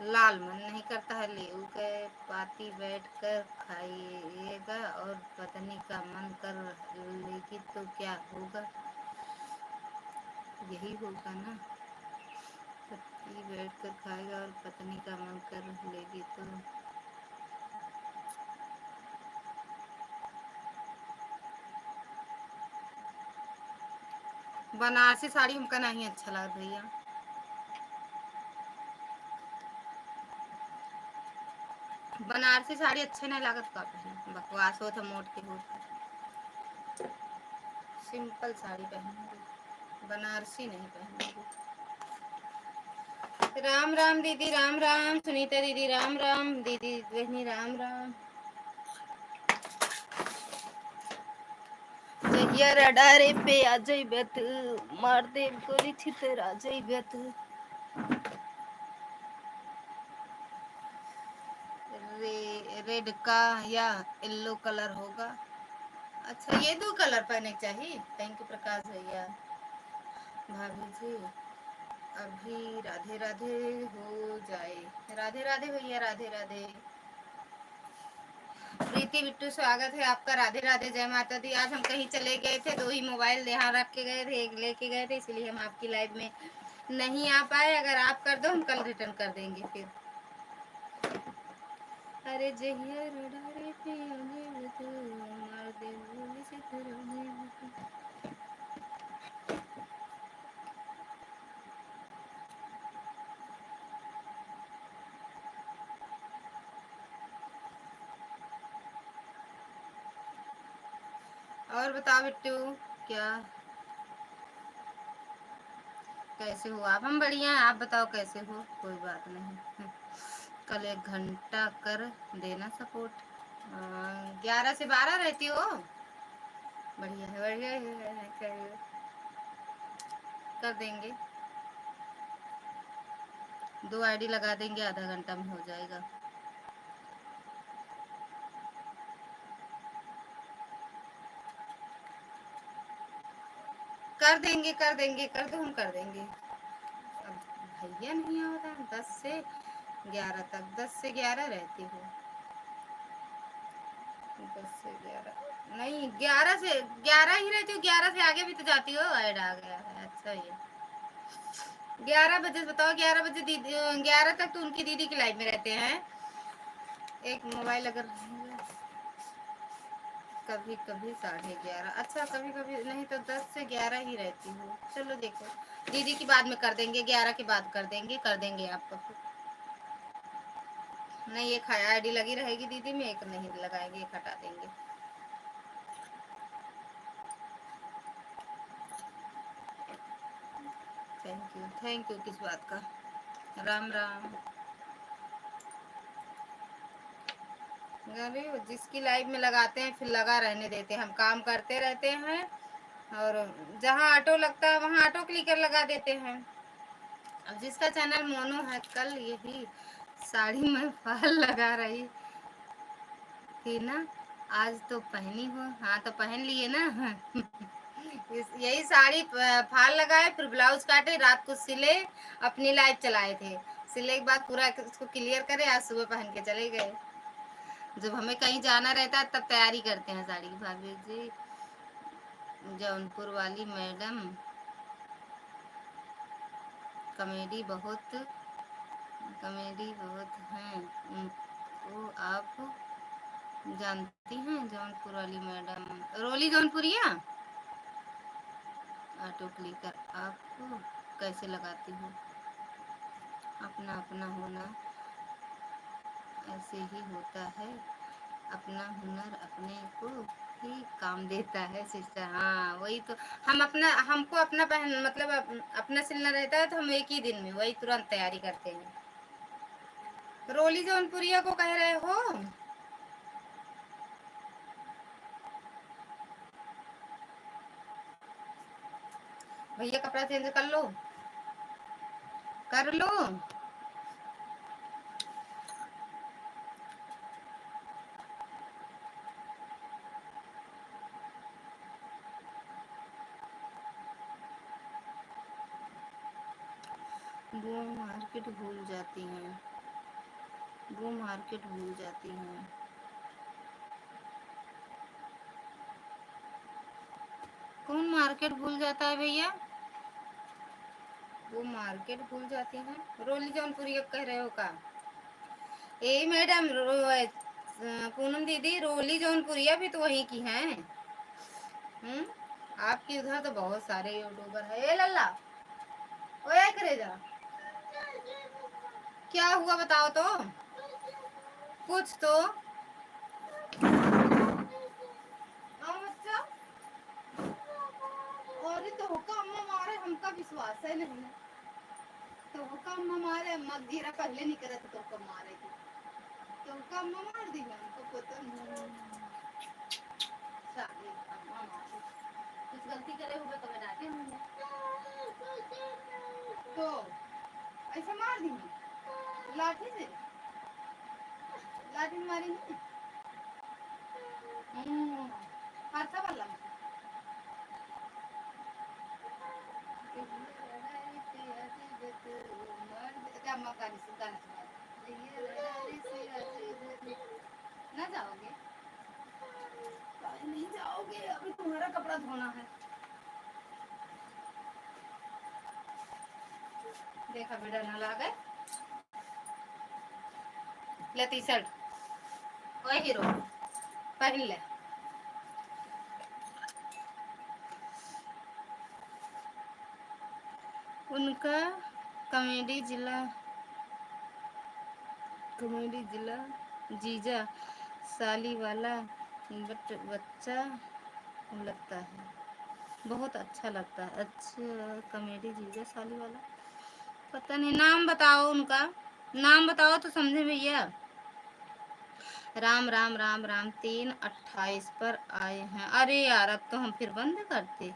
लाल मन नहीं करता है, लेऊ के पाती बैठ कर खाइएगा और पत्नी का मन कर लेगी तो क्या होगा, यही होगा ना, पति बैठ कर खाएगा और पत्नी का मन कर लेगी तो। बनारसी साड़ी हमका नहीं अच्छा लगा भैया, बनारसी साड़ी अच्छे नहीं लागत का पहले बकवास हो तो मोट के हो सिंपल साड़ी पहनूंगी बनारसी नहीं पहनूंगी। राम राम दीदी राम राम सुनीता दीदी राम राम दीदी बहनी राम राम जहिया रडारे पे आ जइबत मार देव गोली छितर आ जइबत रेड का या येलो कलर होगा। अच्छा ये दो कलर पहने चाहिए। थैंक यू प्रकाश भैया। भाभी जी अभी राधे राधे हो जाए। राधे राधे भैया राधे राधे। प्रीति बिट्टू स्वागत है आपका। राधे राधे जय माता दी। आज हम कहीं चले गए थे, दो ही मोबाइल यहाँ रख के गए थे, एक लेके गए थे, इसलिए हम आपकी लाइव में नहीं आ पाए। अगर आप कर दो हम कल रिटर्न कर देंगे फिर। अरे जहिया रडारे पे मार दे गोली से तेरा। और बताओ बिट्टू क्या कैसे हो आप? हम बढ़िया हैं, आप बताओ कैसे हो? कोई बात नहीं। कल 1 घंटा कर देना सपोर्ट। 11 से 12 रहती हो? बढ़िया है बढ़िया है। कर देंगे 2 आईडी लगा देंगे, आधा घंटा में हो जाएगा। कर देंगे कर दो हम कर देंगे। अब भैया नहीं आ रहा। 10 से 11 तक 10 से 11 रहती हो। 10 से 11 नहीं 11 से 11 ही रहती हो। 11 से आगे भी तो जाती हो। ऐड आ गया है। अच्छा ये 11 बजे बताओ। 11 बजे दीदी 11 तक तो उनकी दीदी की लाइफ में रहते हैं। एक मोबाइल अगर कभी कभी 11:30। अच्छा कभी कभी नहीं तो 10 से 11 ही रहती हूँ। चलो देखो दीदी की बाद में कर देंगे। 11 के बाद कर देंगे आपको। नहीं एक आईडी लगी रहेगी दीदी में, एक नहीं लगाएंगे, एक हटा देंगे। थैंक यू किस बात का। राम राम। अरे जिसकी लाइफ में लगाते हैं फिर लगा रहने देते हैं। हम काम करते रहते हैं और जहाँ ऑटो लगता है वहाँ ऑटो क्लिकर लगा देते हैं। अब जिसका चैनल मोनो है, कल यही साड़ी में फॉल लगा रही थी ना, आज तो पहनी हो। हाँ तो पहन लिए ना। यही साड़ी फाल लगाए, फिर ब्लाउज काटे, रात को सिले, अपनी लाइफ चलाए थे। सिले के बाद पूरा उसको क्लियर करे, आज सुबह पहन के चले गए। जब हमें कहीं जाना रहता है तब तैयारी करते हैं साड़ी की। भाभी जी जौनपुर वाली मैडम कॉमेडी बहुत हैं उनको आप जानती हैं? जौनपुर वाली मैडम रोली जौनपुरिया। ऑटो क्लिकर आप कैसे लगाती हो? अपना अपना होना ऐसे ही होता है। अपना हुनर अपने को ही काम देता है सिस्टर। हाँ वही तो। हम अपना हमको अपना पहन मतलब अपना सिलना रहता है तो हम एक ही दिन में वही तुरंत तैयारी करते हैं। रोली जौनपुरिया को कह रहे हो? भैया कपड़ा चेंज कर लो, कर लो। 2 मार्केट भूल जाती हैं। 2 मार्केट भूल जाती हैं। कौन मार्केट भूल जाता है भैया? वो मार्केट भूल जाती हैं। रोली जौनपुरी कह रहे हो का? ए मैडम पूनम दीदी रोली जौनपुरिया भी तो वहीं की हैं। आपकी उधर तो बहुत सारे यूट्यूबर है। ए लल्ला ओए करे जा क्या हुआ बताओ तो। कुछ तो बच्चा और तो हुक्का अम्मा मारे हमका विश्वास है नहीं तो हुक्का अम्मा मारे अम्मा गिरा पहले नहीं करे तो हुक्का मारे तो हुक्का अम्मा मार दी मैं हमको पता नहीं साले अम्मा मारे कुछ गलती करे हुए कभी डांटे हमने तो ऐसे मार दी लाठी से लाठी मारी नहीं हाथा वाला ना जाओगे नहीं जाओगे अभी तुम्हारा कपड़ा धोना है देखा बेटा ना लागे ले टी शर्ट ओए हीरो पहन ले उनका कॉमेडी जिला जीजा साली वाला बट बच्चा लगता है बहुत अच्छा लगता है अच्छा कॉमेडी जीजा साली वाला पता नहीं नाम बताओ उनका नाम बताओ तो समझे भैया राम राम राम राम 3/28 पर आए हैं अरे यार अब तो हम फिर बंद करते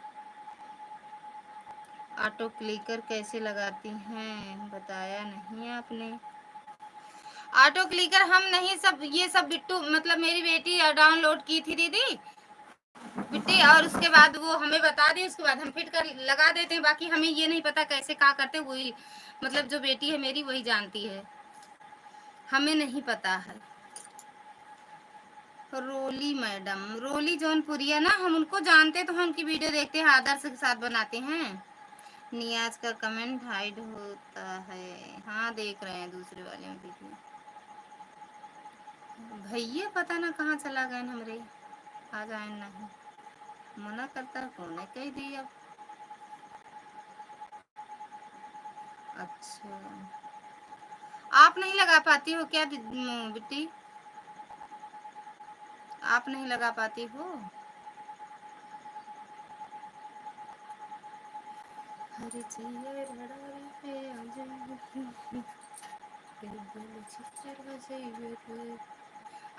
ऑटो क्लिकर कैसे लगाती हैं बताया नहीं आपने ऑटो क्लिकर हम नहीं सब ये सब बिट्टू मतलब मेरी बेटी डाउनलोड की थी दीदी बिट्टी और उसके बाद वो हमें बता दी उसके बाद हम फिट कर लगा देते हैं बाकी हमें ये नहीं पता कैसे क्या करते वही मतलब जो बेटी है मेरी वही जानती है हमें नहीं पता है रोली मैडम रोली जौनपुरिया ना हम उनको जानते तो हम उनकी वीडियो देखते हैं आदर्श के साथ बनाते हैं नियाज का कमेंट हाइड होता है हाँ देख रहे हैं दूसरे वाले में देखिए भैया पता ना कहाँ चला गए हमरे आ जाए नहीं मना करता है कौन है कह दी अब अच्छा आप नहीं लगा पाती हो क्या बिट्टी आप नहीं लगा पाती हो हरे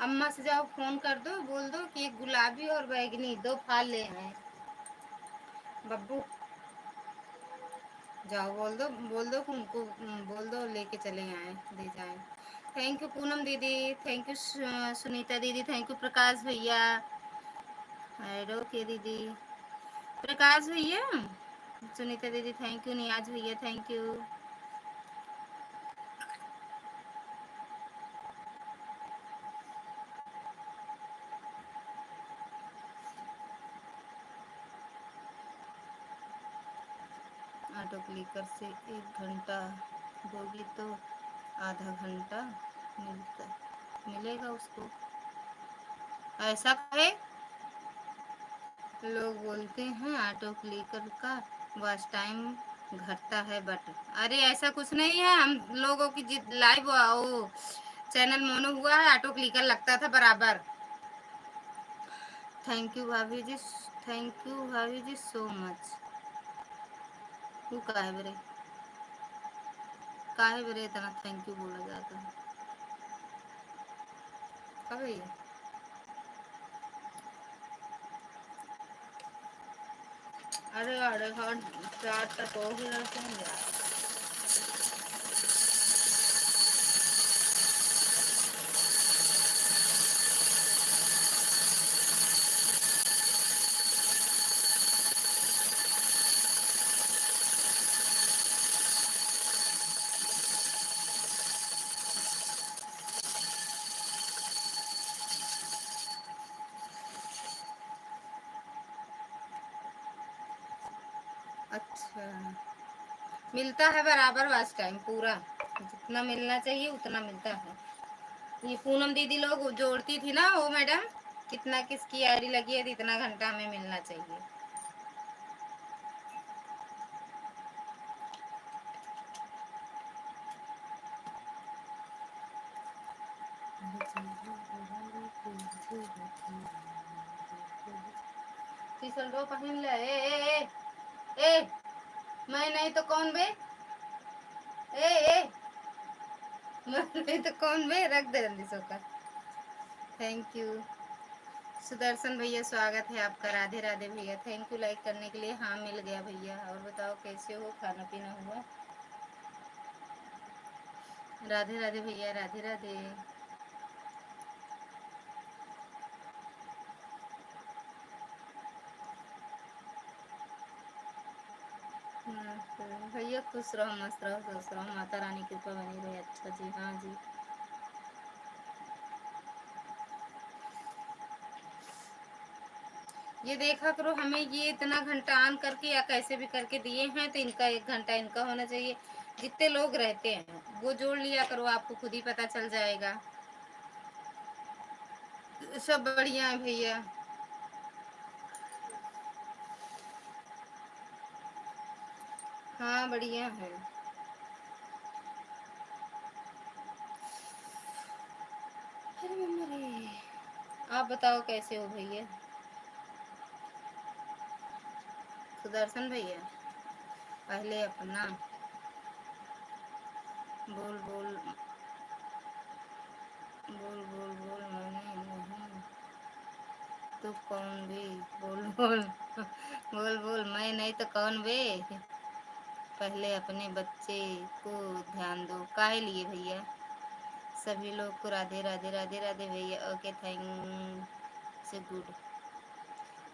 अम्मा से जाओ फोन कर दो बोल दो कि एक गुलाबी और बैगनी 2 फाल ले आए बब्बू जाओ बोल दो कि उनको बोल दो लेके चले आए दे जाए थैंक यू पूनम दीदी थैंक यू सुनीता दीदी थैंक यू प्रकाश भैया हेलो के दीदी प्रकाश भैया सुनीता दीदी थैंक यू नियाज भैया थैंक यू ऑटो क्लिकर से 1 घंटा दोगी तो आधा घंटा मिलेगा उसको ऐसा है लोग बोलते हैं ऑटो क्लिकर का वॉच टाइम घटता है बट अरे ऐसा कुछ नहीं है हम लोगों की लाइव वो चैनल मोनो हुआ है ऑटो क्लिकर लगता था बराबर थैंक यू भाभी जी सो मच तू काहे बरे इतना थैंक यू बोला जाता है कब है ये अरे अरे हाँ 4 तक हो गया यार अच्छा मिलता है बराबर वाच टाइम पूरा जितना मिलना चाहिए उतना मिलता है ये पूनम दीदी लोग जोड़ती थी ना वो मैडम कितना किसकी आईडी लगी है तो इतना घंटा हमें मिलना चाहिए टी शर्ट पहन ले। ए मैं नहीं तो कौन बे? ए मैं नहीं तो कौन बे? रख दे जल्दी सोकर। थैंक यू सुदर्शन भैया, स्वागत है आपका। राधे राधे भैया, थैंक यू लाइक करने के लिए। हाँ मिल गया भैया। और बताओ कैसे हो, खाना पीना हुआ? राधे राधे भैया, राधे राधे। भैया खुश रहो, मस्त रहो, खुश रहो, माता रानी की कृपा बनी रहे। अच्छा जी, हाँ जी। ये देखा करो, हमें ये इतना घंटा ऑन करके या कैसे भी करके दिए हैं, तो इनका 1 घंटा इनका होना चाहिए। जितने लोग रहते हैं वो जोड़ लिया करो, आपको खुद ही पता चल जाएगा। सब बढ़िया है भैया। हाँ बढ़िया है। अरे मम्मा रे, आप बताओ कैसे हो भैया? सुदर्शन भैया, पहले अपना बोल बोल बोल बोल बोल, मैंने नहीं तू कौन बे? बोल बोल बोल बोल, मैं नहीं तो कौन बे? पहले अपने बच्चे को ध्यान दो। काहे लिए भैया? सभी लोग को राधे राधे, राधे राधे भैया। ओके थैंक से गुड।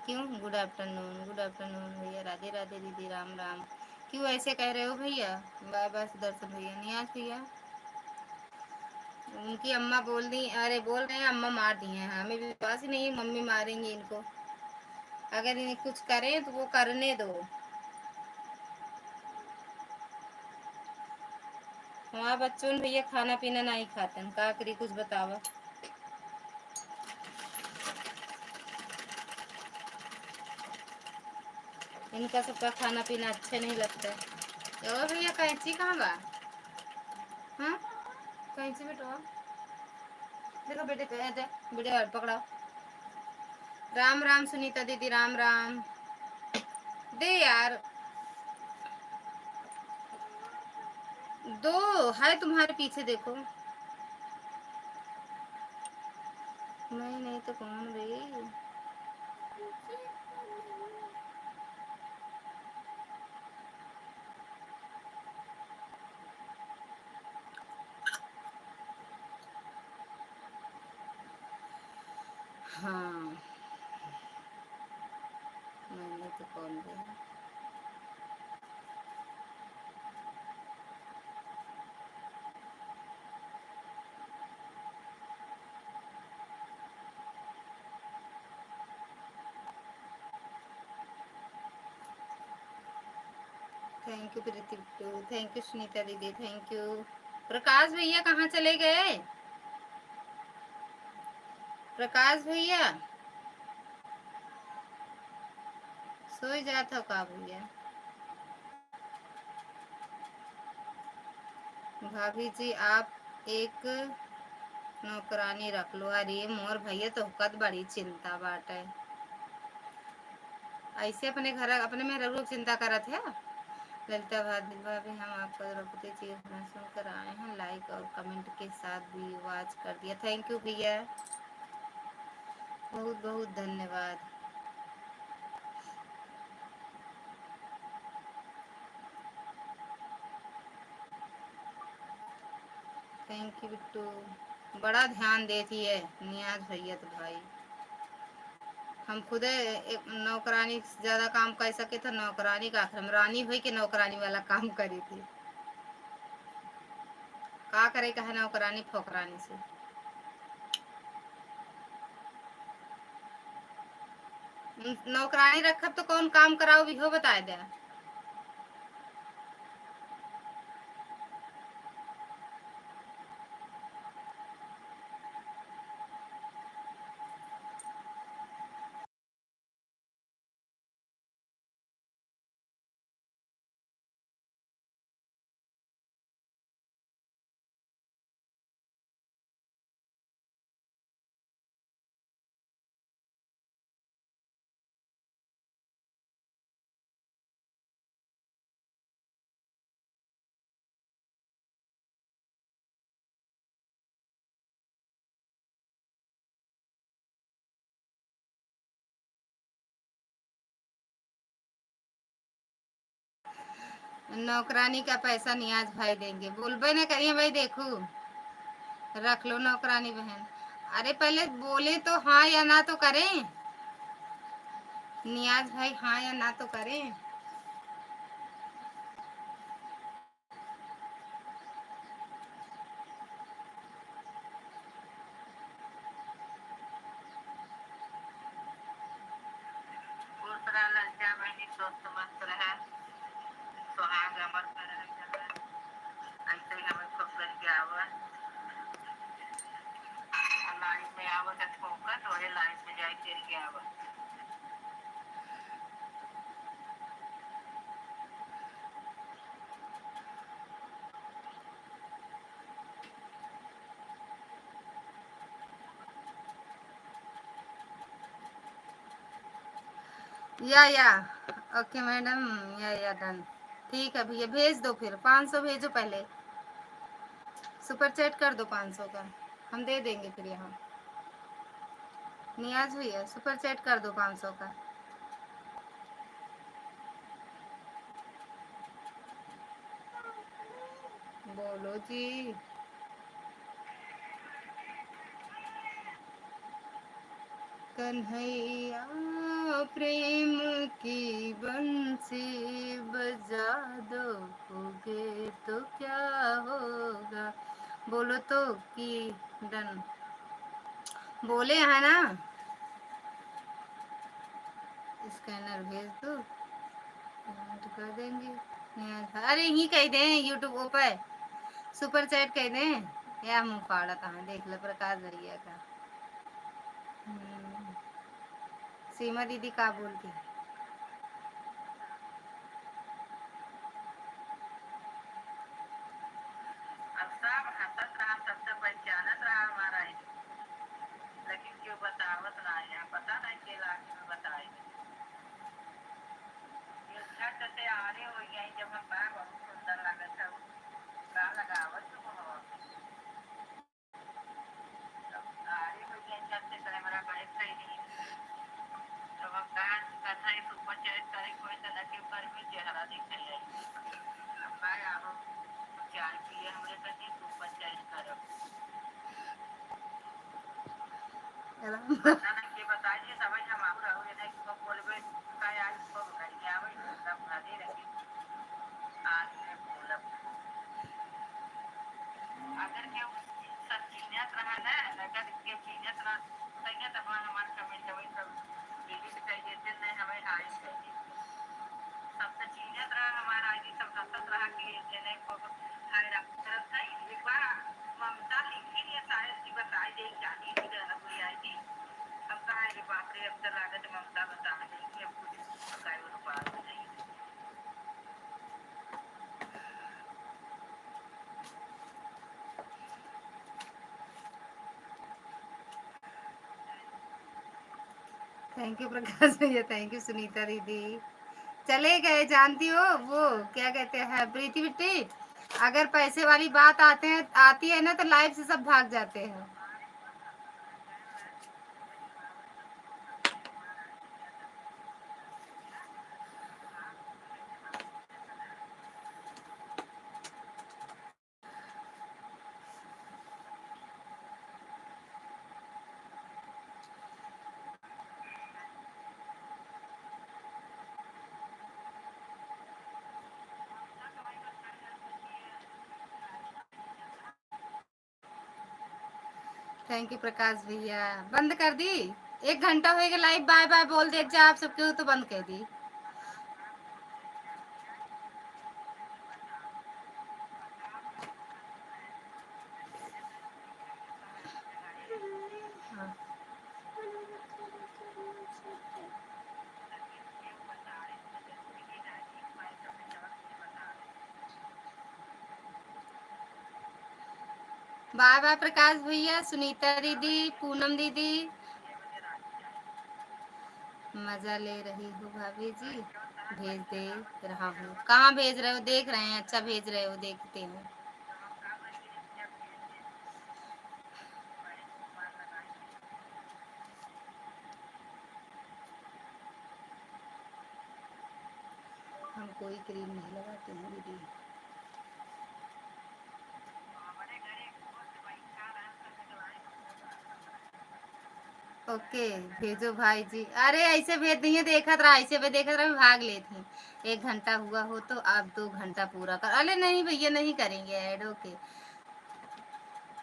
क्यों गुड आफ्टरनून? गुड आफ्टरनून भैया, राधे राधे दीदी, राम राम। क्यों ऐसे कह रहे हो भैया? बाय बाय सुदर्शन भैया, नियाज भैया। उनकी अम्मा बोल दी, अरे बोल रहे हैं अम्मा मार दी हैं। हमें विश्वास ही नहीं है मम्मी मारेंगी इनको। अगर इन्हें कुछ करें तो वो करने दो। हमारे बच्चों ने भैया खाना पीना नहीं खाते हैं, का करी कुछ बतावा। इनका सबका खाना पीना अच्छा नहीं लगता है। ओ भैया कैंची कहाँ बा? हाँ कैंची बेटवा, देखो बेटे बेटे पकड़ाओ। राम राम सुनीता दीदी, राम राम। दे यार, दो है तुम्हारे पीछे, देखो। मैं नहीं तो कौन बे? हाँ मैं नहीं तो कौन बे? Thank you Preeti Bittu, thank you Sunita दीदी, थैंक यू। प्रकाश भैया कहाँ चले गए? प्रकाश भैया सोई जाता का भैया? भाभी जी आप एक नौकरानी रख लो। अरे मोर भैया तो हुकत बड़ी चिंता बाटे। ऐसे अपने घर अपने में लोग चिंता करत है। ललिता भाभी हम आपका द्रौपदी जी सुनकर आए हैं, लाइक और कमेंट के साथ भी वॉच कर दिया। थैंक यू भैया, बहुत बहुत धन्यवाद। थैंक यू बिट्टू, बड़ा ध्यान देती है नियाज भैया तो भाई। हम खुद एक नौकरानी ज्यादा काम कर सके तो नौकरानी का आखिर हम रानी हुई के नौकरानी वाला काम करी थी। का करे कहा नौकरानी फोकरानी से। नौकरानी रखब तो कौन काम कराओ भी हो बताए दे। नौकरानी का पैसा नियाज भाई देंगे, बोलबे ना करिए भाई, देखो रख लो नौकरानी बहन। अरे पहले बोले तो हाँ या ना तो करें, नियाज भाई हाँ या ना तो करें। लज्जा बहनी स्वस्थ मस्त रहे, सुहाग अमर में रहे, ऐसे ही हमें खुश करके आवा, लाइन में आवा तो ठोकर तो वही लाइन में जाए चल के आवा। या ओके मैडम, या डन। ठीक है भैया, भेज दो फिर 500 भेजो पहले, सुपर चैट कर दो 500 का, हम दे देंगे फिर यहाँ। नियाज भैया सुपर चैट कर दो 500 का। बोलो जी। कन्हैया प्रेम की बंसी बजा दोगे तो क्या होगा, बोलो तो कि डन, बोले है ना। स्कैनर भेज दो, पेमेंट कर देंगे। अरे यही कह दें यूट्यूब पर सुपर चैट कह दें, या मुँह फाड़ा कहाँ देख लो प्रकाश भैया का। सीमा दीदी का बोलती है, अब सब हंसत रहा, सबसे पहचानत रहा हमारा, लेकिन क्यों बतावत ना, यहाँ पता नहीं के लाख में बताए। ये झट से आने हो गई, जब हम बाहर बहुत सुंदर लगा था, का लगावत तो हो आरे हो गई झट से कैमरा बैठ सही नहीं, जब हम कहा कथा ही सुपर चैट करे कोई तो लगे पर भी चेहरा दिख है, अब बाय आओ चाय पिए हमरे कहीं सुपर चैट करो। ना के बताइए समझ हम आऊ रहो ने को बोलबे का आज को करिए आवे सब भादे रखी आज ने बोलब, अगर के सब चीनियत रहा ना, अगर के चीनियत रहा सही तो हमार कमेंट वही सब डिलीट कर देते, नहीं हमें हाई चाहिए, सब तो चीनियत रहा हमारा आईडी सब हंसत रहा कि जने को हाय रखत है। एक बार ममता लिखी नहीं शायद की बताई दे जानी थी ना कोई आईडी, अब कहा रे बाप रे, अब तो लागत ममता बता देगी, अब कुछ बताए वो बात नहीं। थैंक यू प्रकाश भैया, थैंक यू सुनीता दीदी। चले गए, जानती हो वो क्या कहते हैं प्रीति बिट्टी, अगर पैसे वाली बात आती है ना तो लाइव से सब भाग जाते हैं। थैंक यू प्रकाश भैया, बंद कर दी, 1 घंटा हो गया लाइव, बाय बाय बोल दे आप सबके तो बंद कर दी। हाँ। बाय बाय प्रकाश भैया, सुनीता दीदी, पूनम दीदी, मजा ले रही हूँ भाभी जी, भेज दे रहा हूँ, कहाँ भेज रहे हो, देख रहे हैं, अच्छा भेज रहे हो, देखते हैं। हम कोई क्रीम नहीं लगाती हूँ दीदी। ओके भेजो भाई जी। अरे ऐसे भेज दिए, देखा रहा ऐसे भी देखा रहा, भाग लेती। 1 घंटा हुआ हो तो आप 2 घंटा पूरा कर। अरे नहीं भैया नहीं करेंगे ऐड। ओके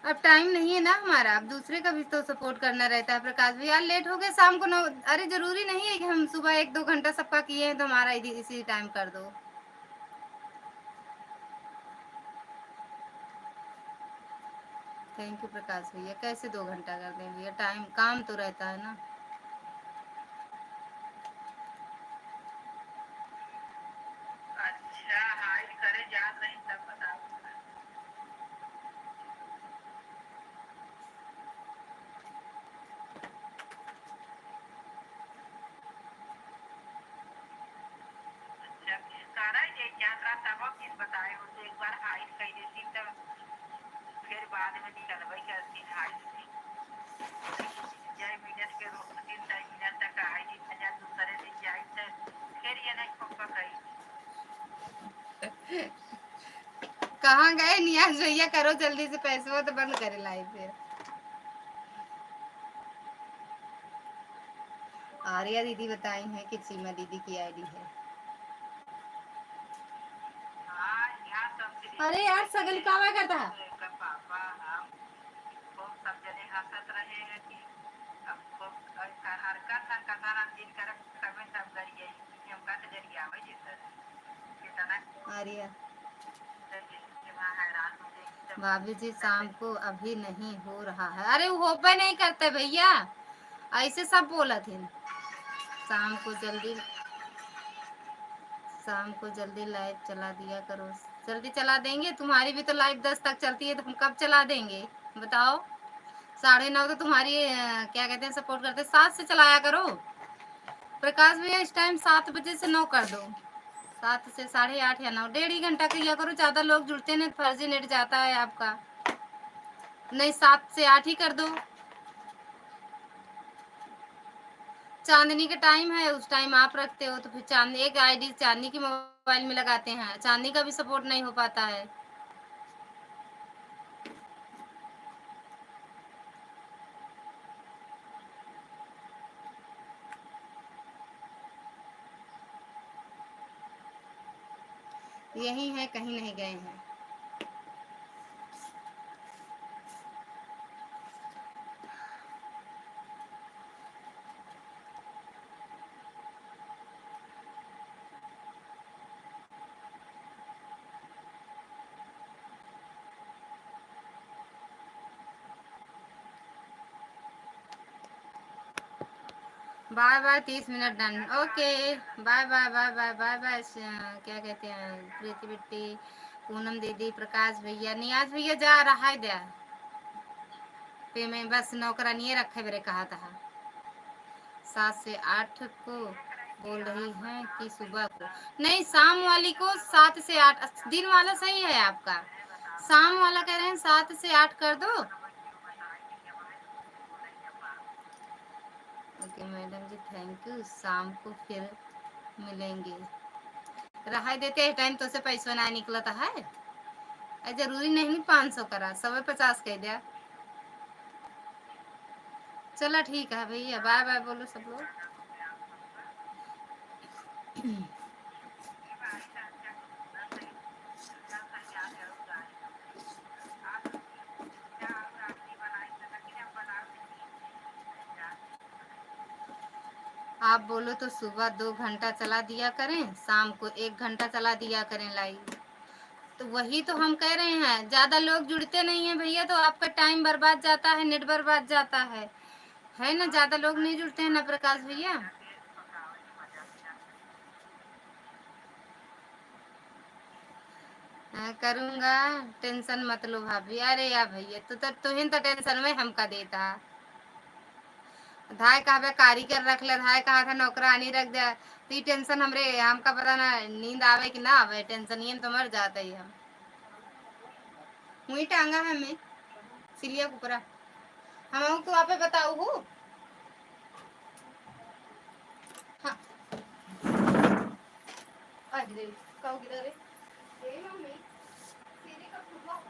अब टाइम नहीं है ना हमारा, अब दूसरे का भी तो सपोर्ट करना रहता है। प्रकाश भैया लेट हो गए शाम को 9। अरे जरूरी नहीं है कि हम सुबह 1-2 घंटा सबका किए हैं तो हमारा इसी टाइम कर दो। थैंक यू प्रकाश भैया। कैसे 2 घंटा कर दें भैया, टाइम काम तो रहता है ना। अच्छा हाइड करे याद नहीं तब बताओ। अच्छा सारा ये यात्रा सब किस बताए हो तो एक बार हाइड कर देती तब फिर बाद में निकलवाई करती हाइड जय मिनट के रोक 3-4 मिनट तक हाइड हजार दूसरे दिन जाए तो फिर ये नहीं पक्का कही। कहाँ गए नियाज भैया, करो जल्दी से, पैसे तो बंद करे लाइव फिर। आर्या दीदी बताई हैं कि सीमा दीदी की आईडी है। अरे यार सगल कावा करता है। पापा हम खूब सब जने हंसत रहे हैं कि अब खूब हरकत हरकत हम दिन कर कमेंट सब करिए हम का जरिया आवे जिस कितना आर्या भाभी जी शाम को अभी नहीं हो रहा है। अरे वो हो पे नहीं करते भैया, ऐसे सब बोला थे। शाम को जल्दी लाइव चला दिया करो। जल्दी चला देंगे, तुम्हारी भी तो लाइव 10 तक चलती है तो हम कब चला देंगे बताओ। 9:30 तो तुम्हारी क्या कहते हैं सपोर्ट करते, 7 से चलाया करो। प्रकाश भैया इस टाइम 7 बजे से 9 कर दो। 7 से 8:30 या 9, 1.5 घंटा किया करो। ज्यादा लोग जुड़ते नहीं, फर्जी नेट जाता है आपका। नहीं 7 से 8 ही कर दो। चांदनी का टाइम है, उस टाइम आप रखते हो तो फिर चांदनी एक आईडी चांदनी की मोबाइल में लगाते हैं, चांदनी का भी सपोर्ट नहीं हो पाता है। यही है, कहीं नहीं गए हैं। Bye bye 30 minute done. Okay bye bye bye bye bye bye. क्या कहते हैं प्रीति बिट्टी, पूनम दीदी, प्रकाश भैया, नियाज भैया जा रहा है दिया पे मैं बस नौकरानी रखे मेरे कहा था। 7 से 8 को बोल रही हैं कि सुबह को नहीं, शाम वाली को 7 से 8। दिन वाला सही है आपका, शाम वाला कह रहे हैं 7 से 8 कर दो। Okay madam ji thank you, शाम को फिर मिलेंगे। रहा देते हैं टाइम तो से पैसा ना निकलता है। जरूरी नहीं 500 करा, 150 कह दिया। चलो ठीक है भैया, बाय बाय बोलो सब लोग। आप बोलो तो सुबह 2 घंटा चला दिया करें, शाम को 1 घंटा चला दिया करें लाइव। तो वही तो हम कह रहे हैं, ज्यादा लोग जुड़ते नहीं है भैया तो आपका टाइम बर्बाद जाता है, नेट बर्बाद जाता है ना। ज्यादा लोग नहीं जुड़ते हैं ना प्रकाश भैया। करूंगा, टेंशन मत लो भाभी। अरे यार भैया तुहिन तो टेंशन में हमका देता धाय कहा कारीगर रख ले, धाय कहा था नौकरानी रख दिया तो टेंशन हमका पता ना नींद आवे कि ना आवे, टेंशन ये तो मर जाता ही हम। वही टांगा है मैं सिलिया कुपरा हम तो आप बताऊ हूँ। हाँ अरे कब गिरा रे ए मम्मी तेरे का फुटबॉल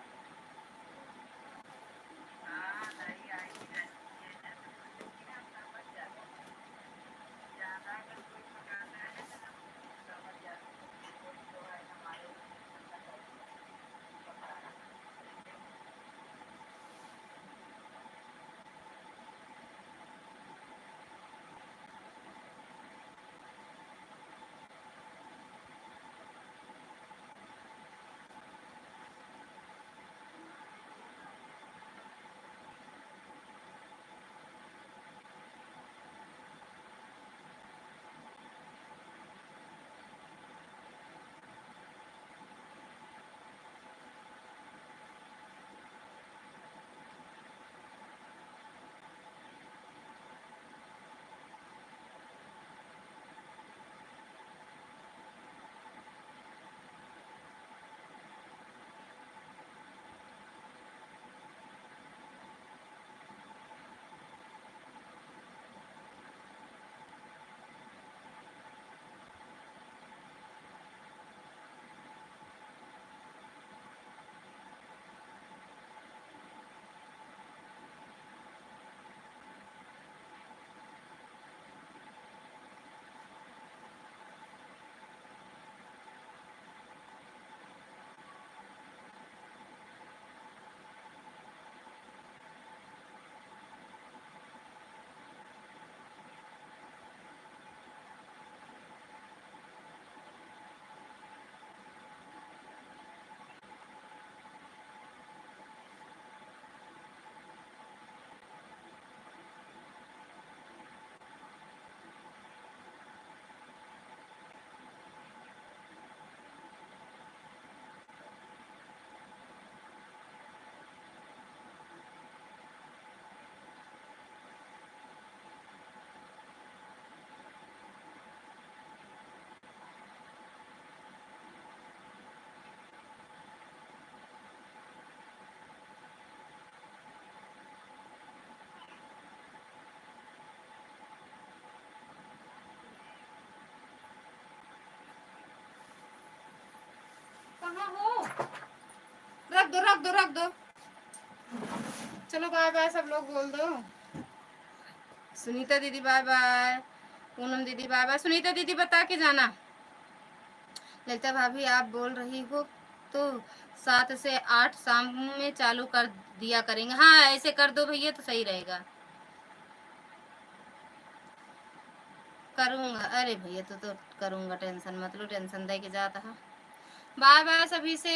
कहाँ हो रख दो रख दो रख दो चलो बाय बाय सब लोग बोल दो सुनीता दीदी बाय बाय पूनम दीदी बाय बाय सुनीता दीदी बता के जाना ललिता भाभी आप बोल रही हो तो 7 से 8 शाम में चालू कर दिया करेंगे हाँ ऐसे कर दो भैया तो सही रहेगा करूँगा अरे भैया तो करूँगा टेंशन मत लो टेंशन दे के जाता है बाय बाय सभी से